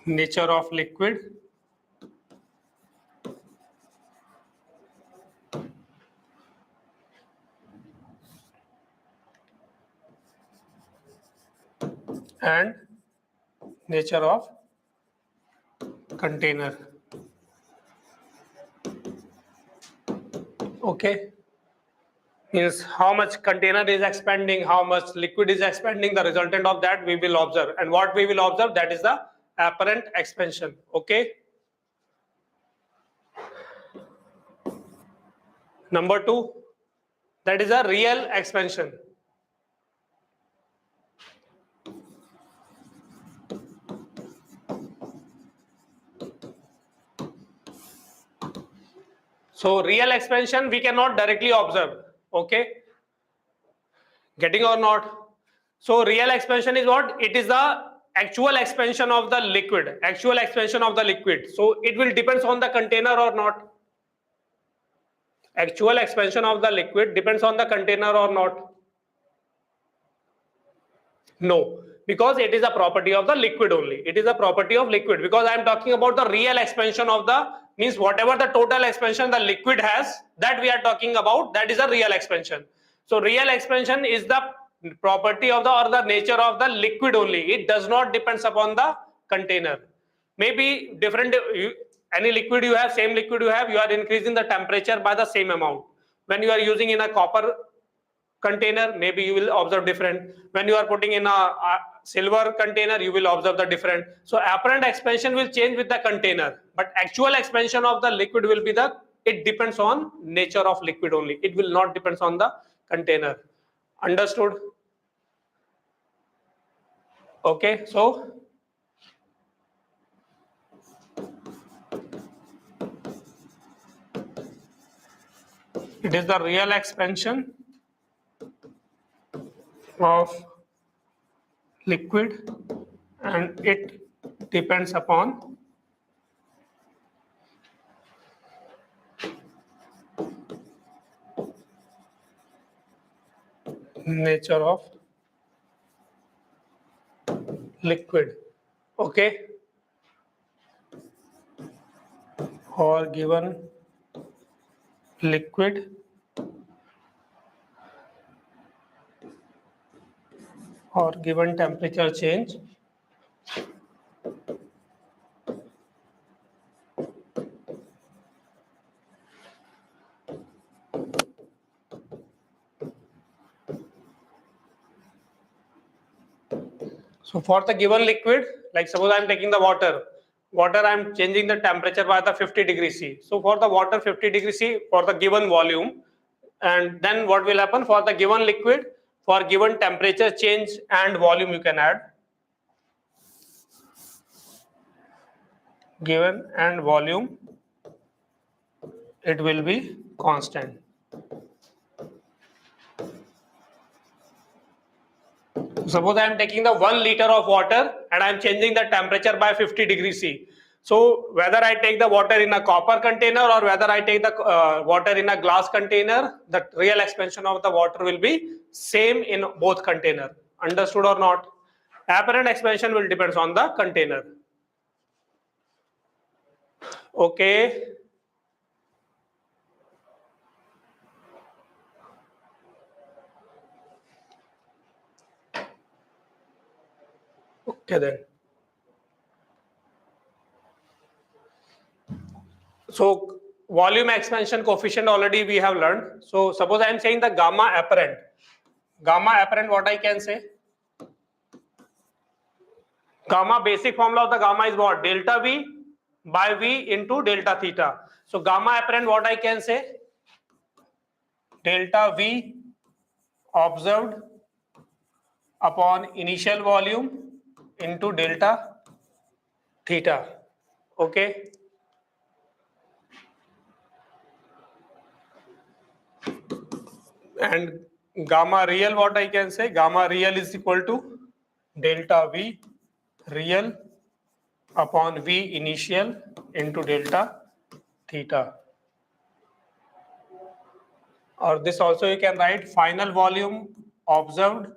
nature of liquid and nature of container. Okay, means how much container is expanding, how much liquid is expanding, the resultant of that we will observe, and what we will observe, that is the apparent expansion. Okay, number 2, that is a real expansion. So real expansion we cannot directly observe. Okay, getting or not? So real expansion is what? It is the actual expansion of the liquid. So it will depends on the container or not? Actual expansion of the liquid depends on the container or not? No, because it is a property of the liquid only. It is a property of liquid, because I am talking about the real expansion of the, means whatever the total expansion the liquid has, that we are talking about, that is a real expansion. So real expansion is the property of the or the nature of the liquid only. It does not depends upon the container. Maybe different, any liquid you have, same liquid you have, you are increasing the temperature by the same amount. When you are using in a copper container, maybe you will observe different. When you are putting in a silver container, you will observe the different. So apparent expansion will change with the container, but actual expansion of the liquid will be the, it depends on nature of liquid only. It will not depends on the container. Understood? Okay, so it is the real expansion of liquid, and it depends upon nature of liquid. Okay, or given liquid or given temperature change, so for the given liquid, like suppose I am taking the water, I am changing the temperature by the 50 degrees C. So for the water 50 degrees C for the given volume, and then what will happen for the given liquid, for given temperature change and volume, you can add given and volume, it will be constant. Suppose I am taking the 1 liter of water and I am changing the temperature by 50 degrees C. So whether I take the water in a copper container or whether I take the water in a glass container, the real expansion of the water will be same in both container. Understood or not? Apparent expansion will depends on the container. Okay. Okay then. So volume expansion coefficient already we have learned. So suppose I am saying the gamma apparent. Gamma apparent, what I can say? Gamma, basic formula of the gamma is what? Delta V by V into delta theta. So gamma apparent, what I can say? Delta V observed upon initial volume into delta theta. Okay. And gamma real, what I can say? Gamma real is equal to delta V real upon V initial into delta theta. Or this also you can write final volume observed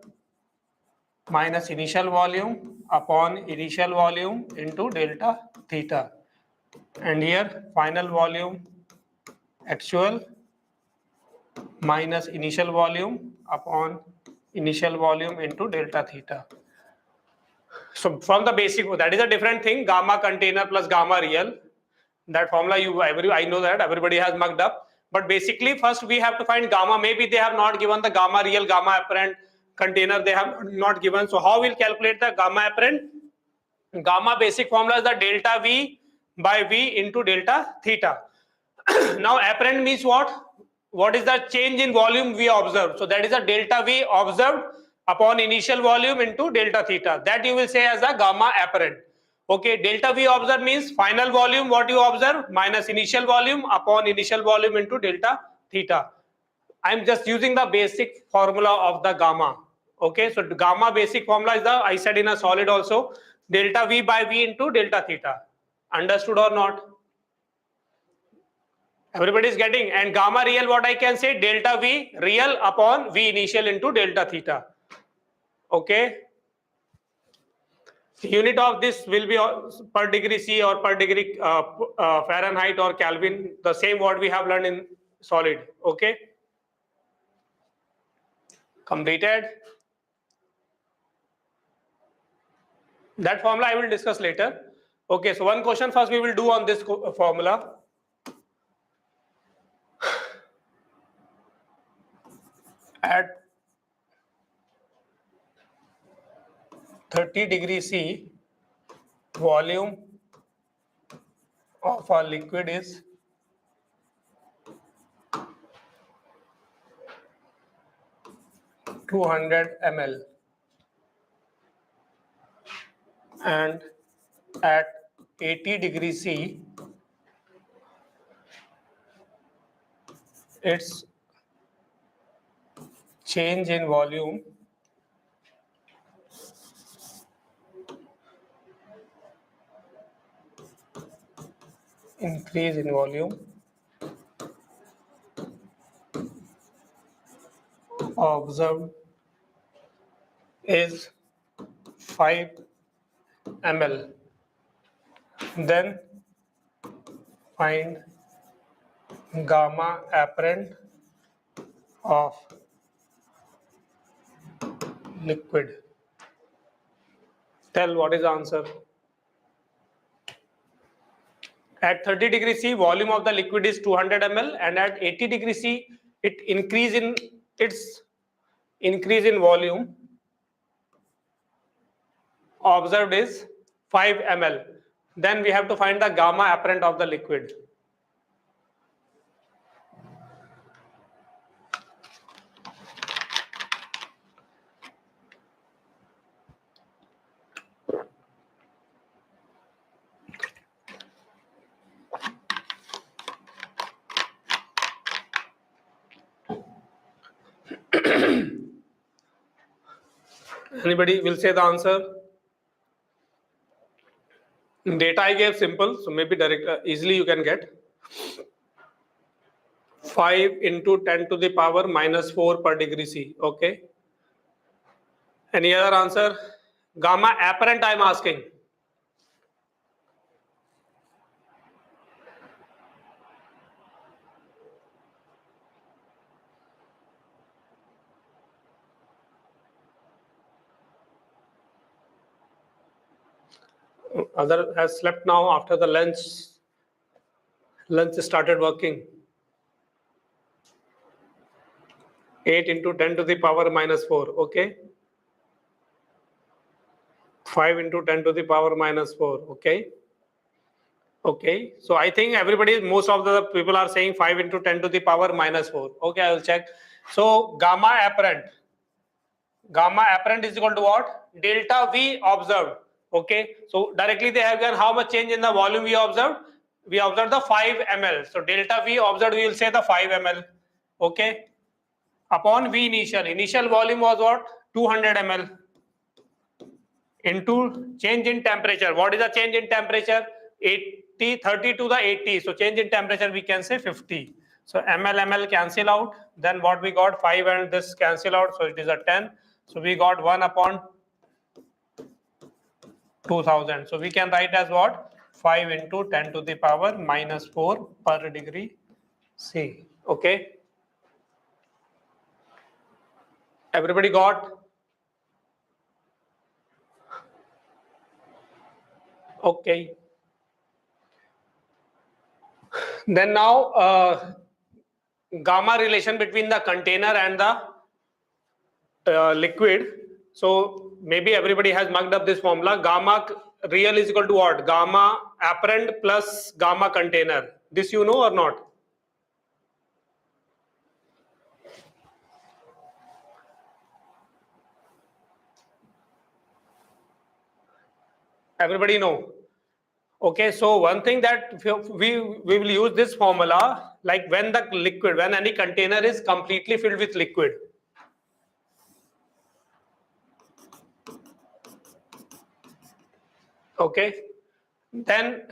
minus initial volume upon initial volume into delta theta. And here final volume actual minus initial volume upon initial volume into delta theta. So from the basic, that is a different thing, gamma container plus gamma real. That formula I know that everybody has mugged up. But basically first we have to find gamma. Maybe they have not given the gamma real, gamma apparent container, they have not given. So how we'll calculate the gamma apparent? Gamma basic formula is the delta V by V into delta theta. Now apparent means what? What is the change in volume we observe? So that is a delta V observed upon initial volume into delta theta. That you will say as a gamma apparent. Okay, delta V observed means final volume what you observe minus initial volume upon initial volume into delta theta. I am just using the basic formula of the gamma. Okay, so gamma basic formula is the, I said in a solid also, delta V by V into delta theta. Understood or not? Everybody is getting. And gamma real, what I can say, delta V real upon V initial into delta theta. Okay. Unit of this will be per degree C or per degree Fahrenheit or Kelvin, the same what we have learned in solid. Okay. Completed. That formula I will discuss later. Okay, so one question first we will do on this formula. At 30 degrees C, volume of a liquid is 200 ml, and at 80 degrees C, its change in volume increase in volume observed is 5 ml. Then find gamma apparent of liquid. Tell what is the answer. At 30 degrees C, volume of the liquid is 200 ml, and at 80 degrees C, its increase in volume observed is 5 ml. Then we have to find the gamma apparent of the liquid. Anybody will say the answer? Data I gave simple, so maybe direct easily you can get. 5 into 10 to the power minus 4 per degree C. Okay. Any other answer? Gamma apparent I am asking. Other has slept now after the lunch. Lunch started working. 8 into 10 to the power minus 4. Okay. 5 into 10 to the power minus 4. Okay. Okay. So I think most of the people are saying 5 into 10 to the power minus 4. Okay, I will check. So gamma apparent is equal to what? Delta V observed. Okay. So directly they have given how much change in the volume we observed. We observed the 5 ml. So delta V observed, we will say the 5 ml. Okay. Upon V initial. Initial volume was what? 200 ml. Into change in temperature. What is the change in temperature? 30 to the 80. So change in temperature we can say 50. So ml cancel out. Then what we got? 5 and this cancel out. So it is a 10. So we got 1 upon 2000. So we can write as what? 5 into 10 to the power minus 4 per degree C. Okay. Everybody got? Okay. Then now gamma relation between the container and the liquid. So maybe everybody has mugged up this formula. Gamma real is equal to what? Gamma apparent plus gamma container. This you know or not? Everybody know? Okay, so one thing that we will use this formula, like when any container is completely filled with liquid. Okay, then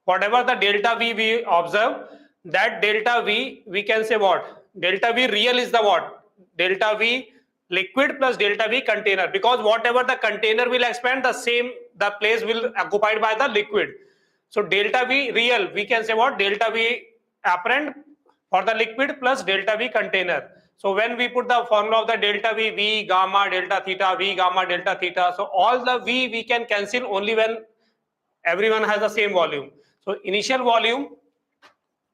whatever the delta V we observe, that delta V we can say what? Delta V real is the what? Delta V liquid plus delta V container, because whatever the container will expand, the place will occupied by the liquid. So delta V real, we can say what? Delta V apparent for the liquid plus delta V container. So when we put the formula of the delta V, V gamma delta theta, V gamma delta theta, so all the V we can cancel only when everyone has the same volume. So initial volume,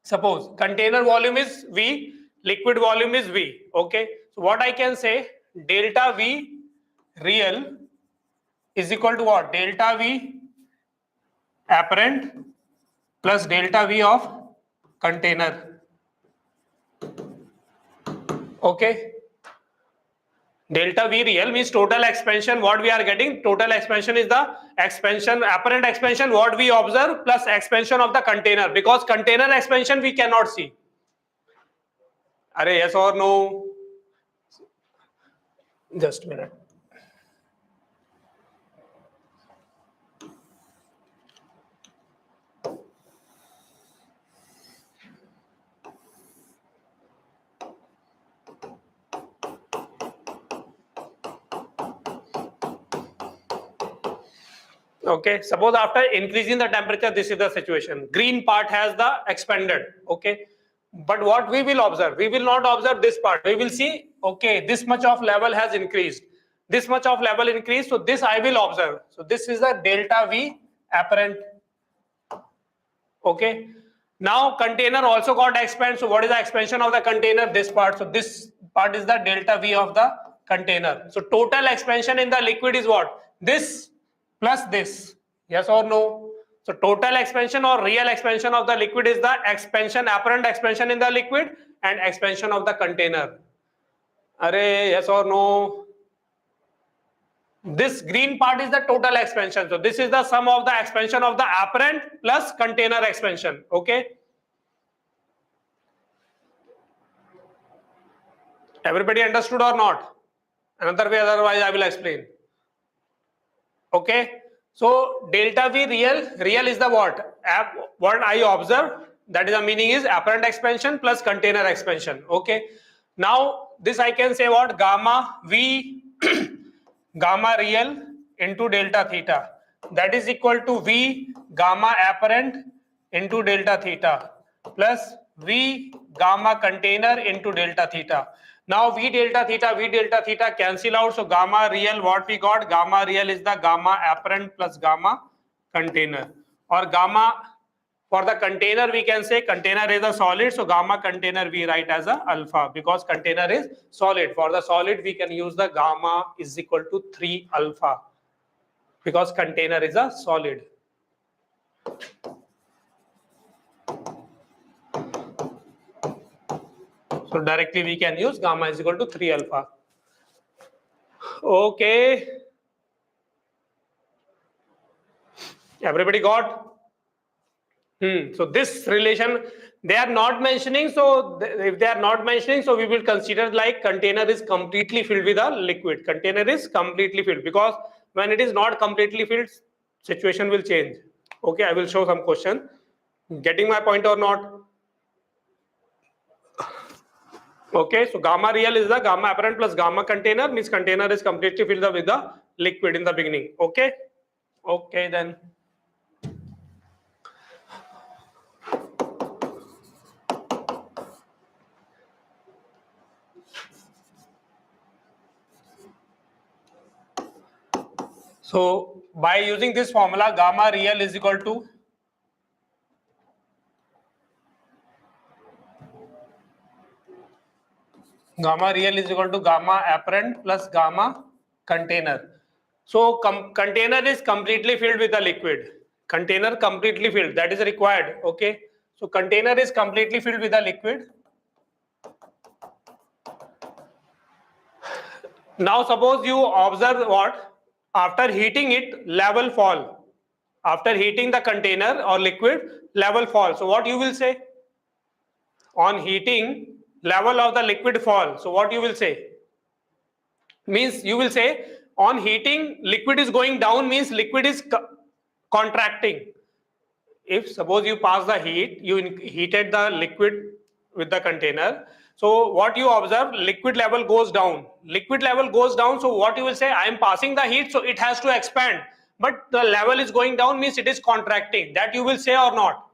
suppose container volume is V, liquid volume is V. Okay. So what I can say, delta V real is equal to what? Delta V apparent plus delta V of container. Okay. Delta V real means total expansion. What we are getting? Total expansion is the expansion, apparent expansion, what we observe, plus expansion of the container. Because container expansion we cannot see. Are yes or no? Just a minute. Okay, suppose after increasing the temperature, this is the situation. Green part has the expanded. Okay, but what we will observe? We will not observe this part. We will see, okay, this much of level has increased. This much of level increased. So this I will observe. So this is the delta V apparent. Okay. Now container also got expanded. So what is the expansion of the container? This part. So this part is the delta V of the container. So total expansion in the liquid is what? This plus this. Yes or no? So total expansion or real expansion of the liquid is the expansion, apparent expansion in the liquid and expansion of the container. Are yes or no? This green part is the total expansion. So this is the sum of the expansion of the apparent plus container expansion. Okay. Everybody understood or not? Another way, otherwise I will explain. Okay. So delta V real is the what? What I observe, that is the meaning is apparent expansion plus container expansion. Okay. Now this I can say what? Gamma V gamma real into delta theta. That is equal to V gamma apparent into delta theta plus V gamma container into delta theta. Now V delta theta cancel out. So gamma real, what we got? Gamma real is the gamma apparent plus gamma container. Or gamma for the container, we can say container is a solid. So gamma container we write as a alpha because container is solid. For the solid, we can use the gamma is equal to 3 alpha because container is a solid. So directly we can use gamma is equal to 3 alpha. Okay. Everybody got? So this relation they are not mentioning. So if they are not mentioning, so we will consider like container is completely filled with a liquid. Container is completely filled because when it is not completely filled, situation will change. Okay, I will show some question. Getting my point or not? Okay, so gamma real is the gamma apparent plus gamma container, means container is completely filled with the liquid in the beginning. Okay, okay then. So by using this formula, gamma real is equal to gamma apparent plus gamma container. So container is completely filled with the liquid. Container completely filled, that is required. Okay. So container is completely filled with the liquid. Now suppose you observe what? After heating it, level fall. After heating the container or liquid, level fall. So what you will say? On heating, level of the liquid fall. So what you will say? Means you will say on heating, liquid is going down, means liquid is contracting. If suppose you pass the heat, you heated the liquid with the container. So what you observe, liquid level goes down. Liquid level goes down. So what you will say, I am passing the heat, so it has to expand. But the level is going down, means it is contracting. That you will say or not?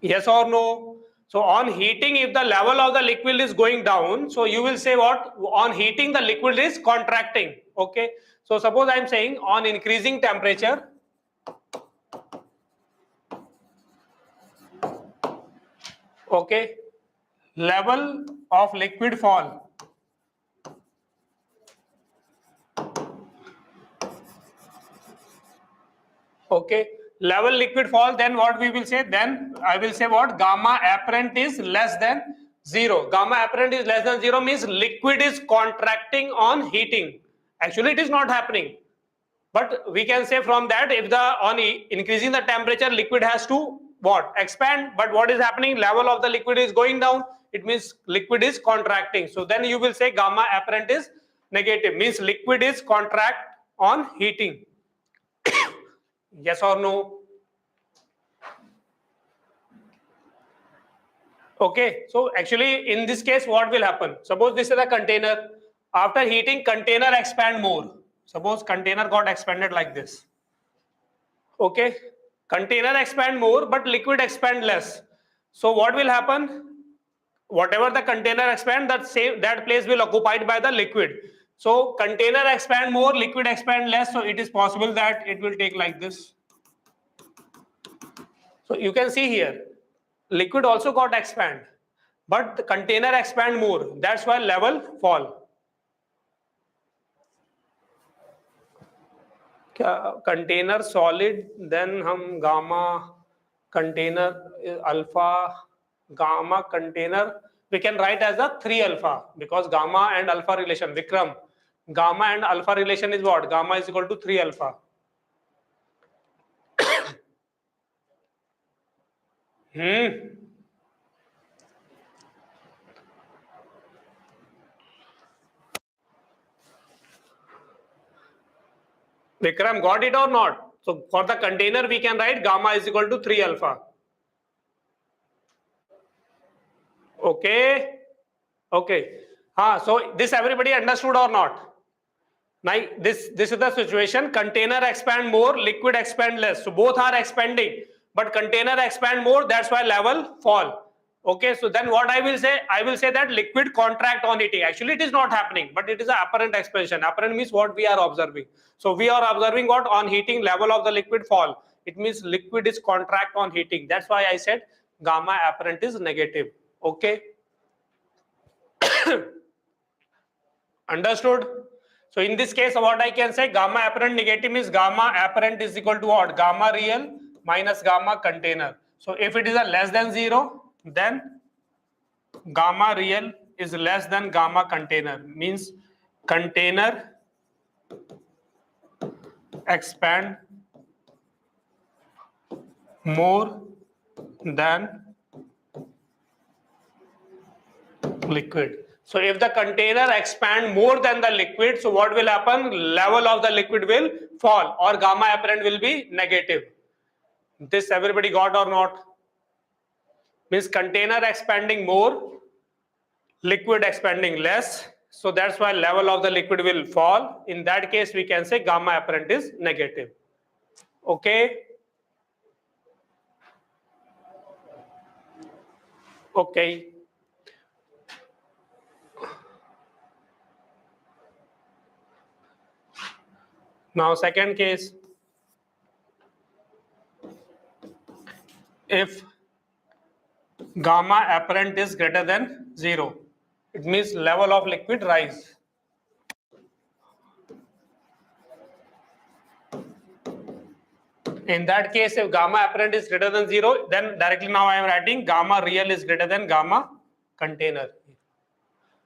Yes or no? So on heating, if the level of the liquid is going down, so you will say what? On heating, the liquid is contracting. Okay. So suppose I am saying on increasing temperature, okay, level of liquid fall. Okay, level liquid fall, then what we will say? Then I will say what? Gamma apparent is less than 0. Gamma apparent is less than 0 means liquid is contracting on heating. Actually, it is not happening. But we can say from that, if the on increasing the temperature, liquid has to what? Expand. But what is happening? Level of the liquid is going down. It means liquid is contracting. So then you will say gamma apparent is negative. Means liquid is contract on heating. Yes or no? Okay. So actually in this case, what will happen? Suppose this is a container. After heating, container expand more. Suppose container got expanded like this. Okay, container expand more, but liquid expand less. So what will happen? Whatever the container expand, that place will occupied by the liquid. So container expand more, liquid expand less. So it is possible that it will take like this. So you can see here, liquid also got expand, but the container expand more. That's why level fall. Container solid, then hum gamma container alpha gamma container we can write as a 3 alpha, because gamma and alpha relation, Vikram, gamma and alpha relation is what? Gamma is equal to 3 alpha. Vikram, got it or not? So for the container we can write gamma is equal to 3 alpha. Okay. Okay. So this everybody understood or not? Now this is the situation. Container expand more, liquid expand less. So both are expanding, but container expand more. That's why level fall. Okay. So then what I will say? I will say that liquid contract on heating. Actually, it is not happening, but it is an apparent expansion. Apparent means what we are observing. So we are observing what on heating level of the liquid fall. It means liquid is contract on heating. That's why I said gamma apparent is negative. Okay. Understood? So in this case, what I can say, gamma apparent negative means gamma apparent is equal to what? Gamma real minus gamma container. So if it is a less than 0, then gamma real is less than gamma container. Means container expand more than liquid. So if the container expand more than the liquid, so what will happen? Level of the liquid will fall, or gamma apparent will be negative. This everybody got or not? Means container expanding more, liquid expanding less. So that's why level of the liquid will fall. In that case, we can say gamma apparent is negative. Okay. Okay. Now second case, if gamma apparent is greater than 0, it means level of liquid rise. In that case, if gamma apparent is greater than 0, then directly now I am writing gamma real is greater than gamma container.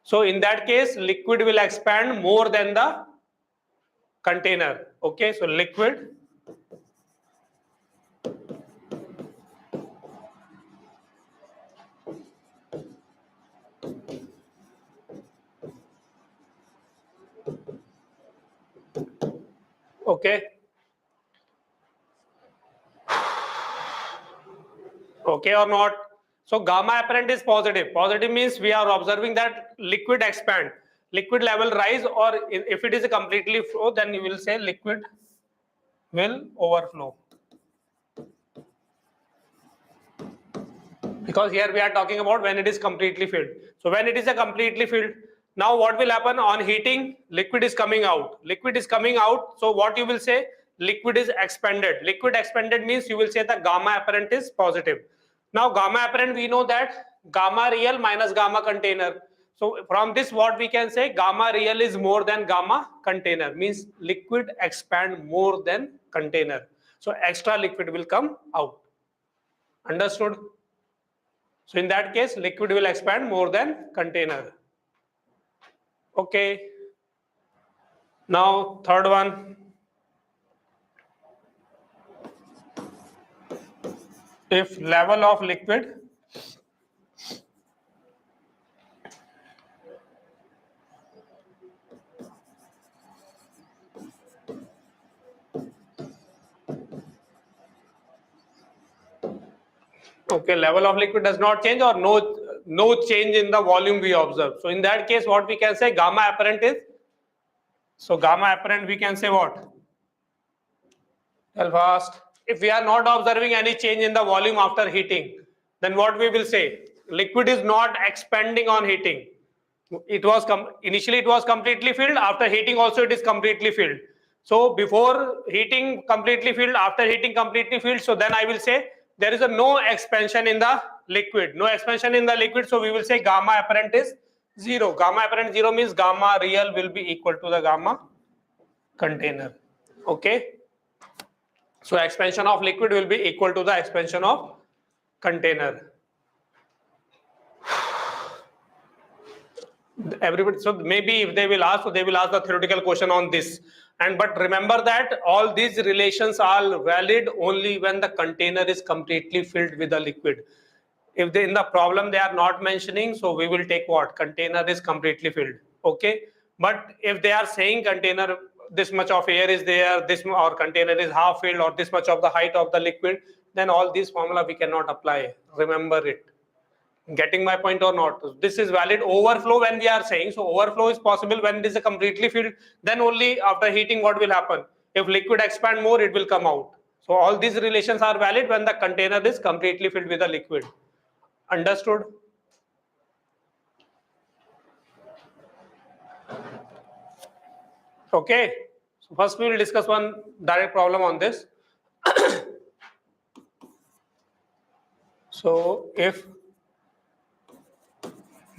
So in that case, liquid will expand more than the container. Okay, so liquid okay. Okay or not? So gamma apparent is positive. Positive means we are observing that liquid expand, liquid level rise, or if it is a completely flow, then you will say liquid will overflow. Because here we are talking about when it is completely filled. So when it is a completely filled, now what will happen on heating? Liquid is coming out. Liquid is coming out. So what you will say? Liquid is expanded. Liquid expanded means you will say the gamma apparent is positive. Now gamma apparent, we know that gamma real minus gamma container. So from this what we can say, gamma real is more than gamma container, means liquid expand more than container. So extra liquid will come out. Understood? So in that case, liquid will expand more than container. Okay. Now third one. If level of liquid level of liquid does not change, or no change in the volume we observe. So in that case, what we can say, gamma apparent is So gamma apparent we can say what? Tell fast. If we are not observing any change in the volume after heating, then what we will say? Liquid is not expanding on heating. It was initially it was completely filled. After heating also it is completely filled. So before heating completely filled, after heating completely filled. So then I will say there is a no expansion in the liquid. No expansion in the liquid. So we will say gamma apparent is 0. Gamma apparent 0 means gamma real will be equal to the gamma container. Okay. So expansion of liquid will be equal to the expansion of container. Everybody, so maybe if they will ask, so they will ask the theoretical question on this. And but remember that all these relations are valid only when the container is completely filled with the liquid. If they in the problem they are not mentioning, so we will take what? Container is completely filled. Okay. But if they are saying container, this much of air is there, this or container is half filled, or this much of the height of the liquid, then all these formula we cannot apply. Remember it. Getting my point or not? This is valid overflow when we are saying. So overflow is possible when it is a completely filled. Then only after heating what will happen? If liquid expand more, it will come out. So all these relations are valid when the container is completely filled with a liquid. Understood? Okay. So first we will discuss one direct problem on this. So if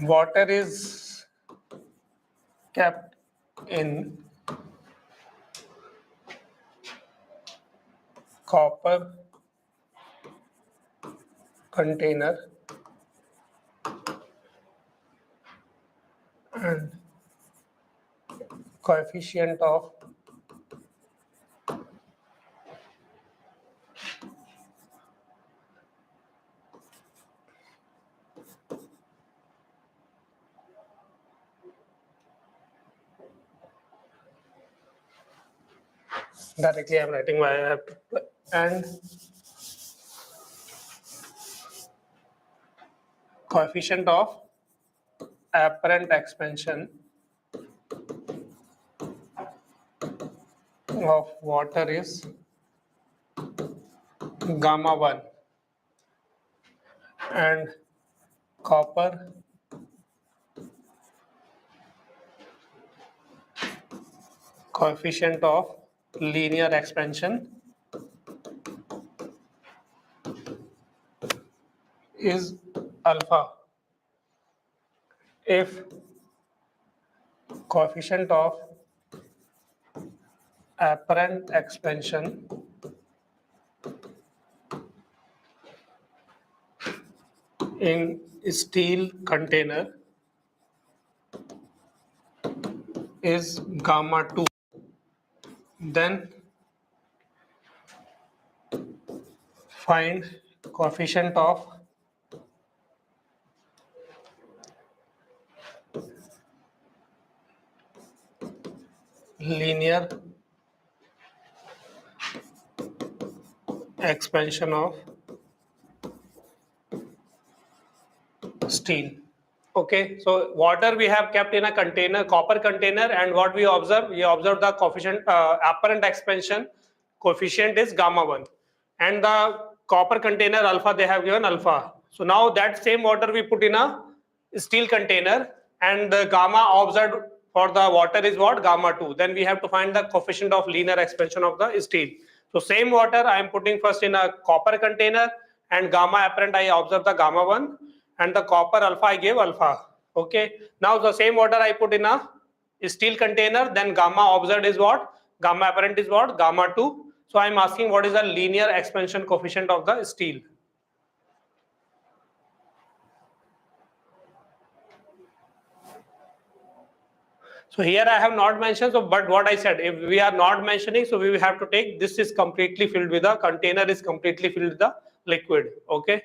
water is kept in copper container and coefficient of directly I am writing why I have to, and coefficient of apparent expansion of water is gamma 1 and copper coefficient of linear expansion is alpha. If coefficient of apparent expansion in steel container is gamma 2, then find coefficient of linear expansion of steel. Okay, so water we have kept in a container, copper container, and what we observe? We observe the coefficient, apparent expansion coefficient is gamma 1, and the copper container alpha they have given alpha. So now that same water we put in a steel container, and the gamma observed for the water is what? Gamma 2. Then we have to find the coefficient of linear expansion of the steel. So same water I am putting first in a copper container, and gamma apparent I observe the gamma 1, and the copper alpha I gave alpha. Okay. Now the same water I put in a steel container, then gamma observed is what? Gamma apparent is what? Gamma 2. So I am asking what is the linear expansion coefficient of the steel. So here I have not mentioned, so but what I said, if we are not mentioning, so we will have to take this is completely filled with the container is completely filled with the liquid. Okay.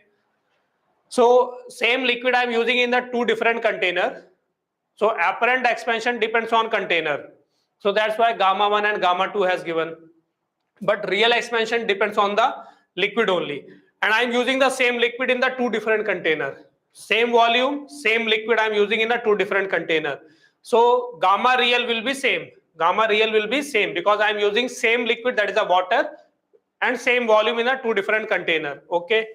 So same liquid I am using in the two different container. So apparent expansion depends on container. So that's why gamma 1 and gamma 2 has given. But real expansion depends on the liquid only. And I am using the same liquid in the two different container. Same volume, same liquid I am using in the two different container. So gamma real will be same. Gamma real will be same because I am using same liquid, that is a water, and same volume in a two different container. Okay,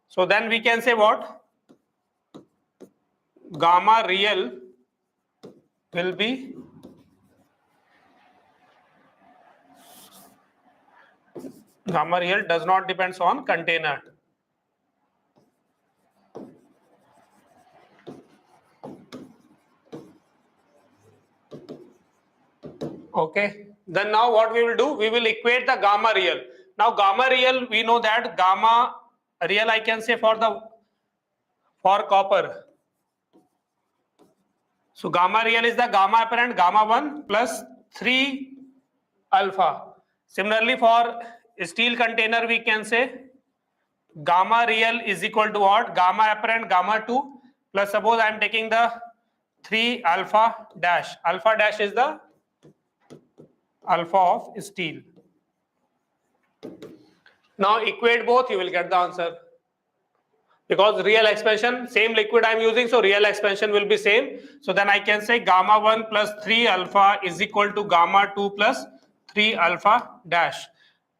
so then we can say what? Gamma real will be gamma real does not depends on container. Okay, then now what we will do? We will equate the gamma real. Now gamma real, we know that gamma real I can say for copper. So gamma real is the gamma apparent gamma 1 plus 3 alpha. Similarly for steel container we can say gamma real is equal to what? Gamma apparent gamma 2 plus, suppose I am taking the 3 alpha dash. Alpha dash is the alpha of steel. Now equate both, you will get the answer. Because real expansion, same liquid I am using, so real expansion will be same. So then I can say gamma 1 plus 3 alpha is equal to gamma 2 plus 3 alpha dash.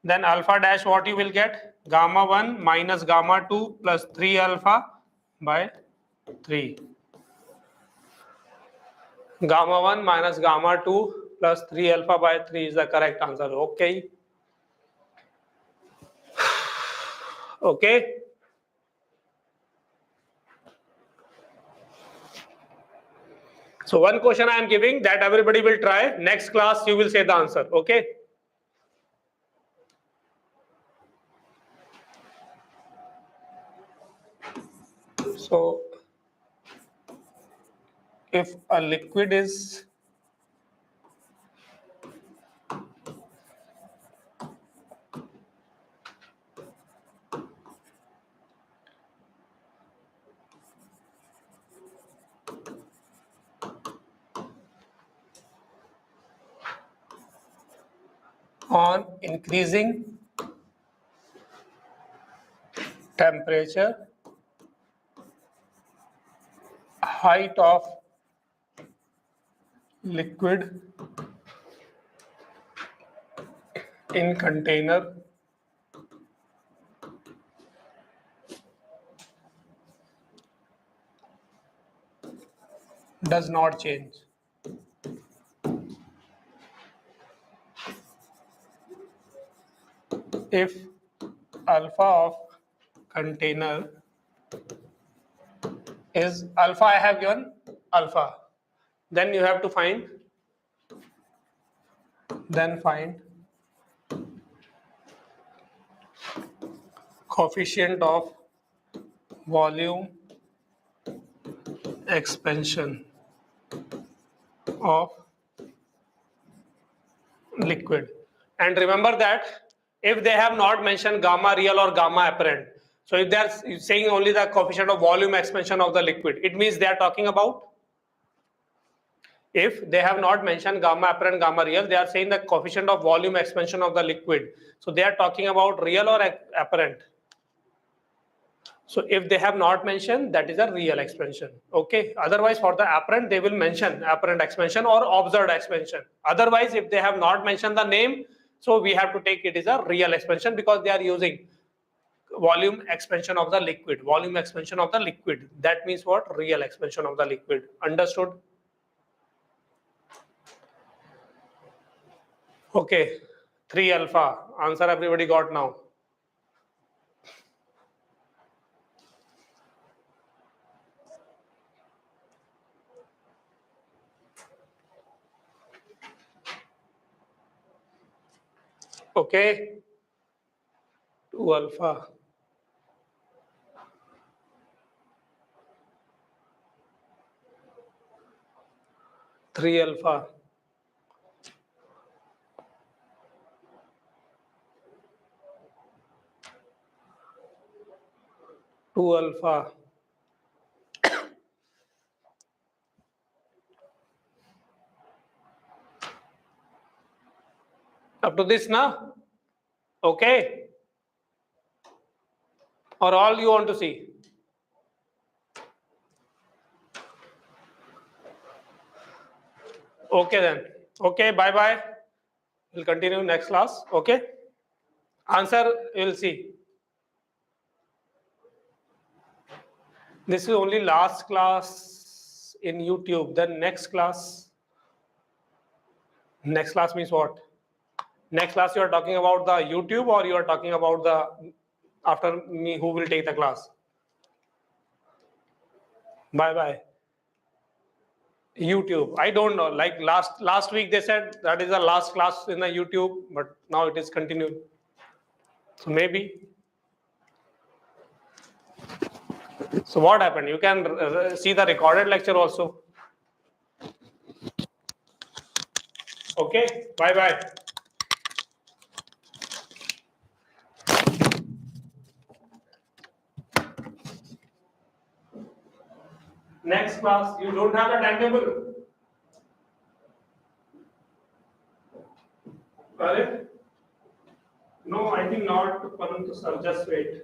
Then alpha dash, what you will get? Gamma 1 minus gamma 2 plus 3 alpha by 3. Gamma 1 minus gamma 2 plus 3 alpha by 3 is the correct answer. Okay. Okay. So one question I am giving that everybody will try. Next class you will say the answer. Okay. So if a liquid is on increasing temperature, height of liquid in container does not change. If alpha of container is alpha, I have given alpha, then you have to find coefficient of volume expansion of liquid. And remember that if they have not mentioned gamma real or gamma apparent, so if they are saying only the coefficient of volume expansion of the liquid, it means they are talking about, if they have not mentioned gamma apparent, gamma real, they are saying the coefficient of volume expansion of the liquid. So they are talking about real or apparent. So if they have not mentioned, that is a real expansion. Okay. Otherwise, for the apparent, they will mention apparent expansion or observed expansion. Otherwise, if they have not mentioned the name, so we have to take it as a real expansion because they are using volume expansion of the liquid. Volume expansion of the liquid. That means what? Real expansion of the liquid. Understood? Okay. 3 alpha. Answer everybody got now. Okay. 2 alpha. 3 alpha. 2 alpha. Up to this now? Okay. Or all you want to see? Okay then. Okay, bye bye. We'll continue next class. Okay. Answer we'll see. This is only last class in YouTube. Then next class. Next class means what? Next class you are talking about the YouTube, or you are talking about the after me who will take the class? Bye bye. YouTube. I don't know. Like last week they said that is the last class in the YouTube, but now it is continued. So maybe. So what happened? You can see the recorded lecture also. Okay. Bye bye. Next class. You don't have the timetable. Correct? No, I think not. Parantu sir, just wait.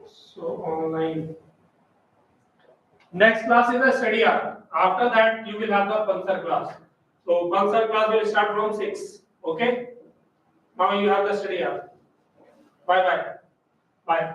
So online. Next class is a study hour. After that, you will have the Pansar class. So Pansar class will start from 6. Okay. Now you have the study hour. Bye bye. Bye.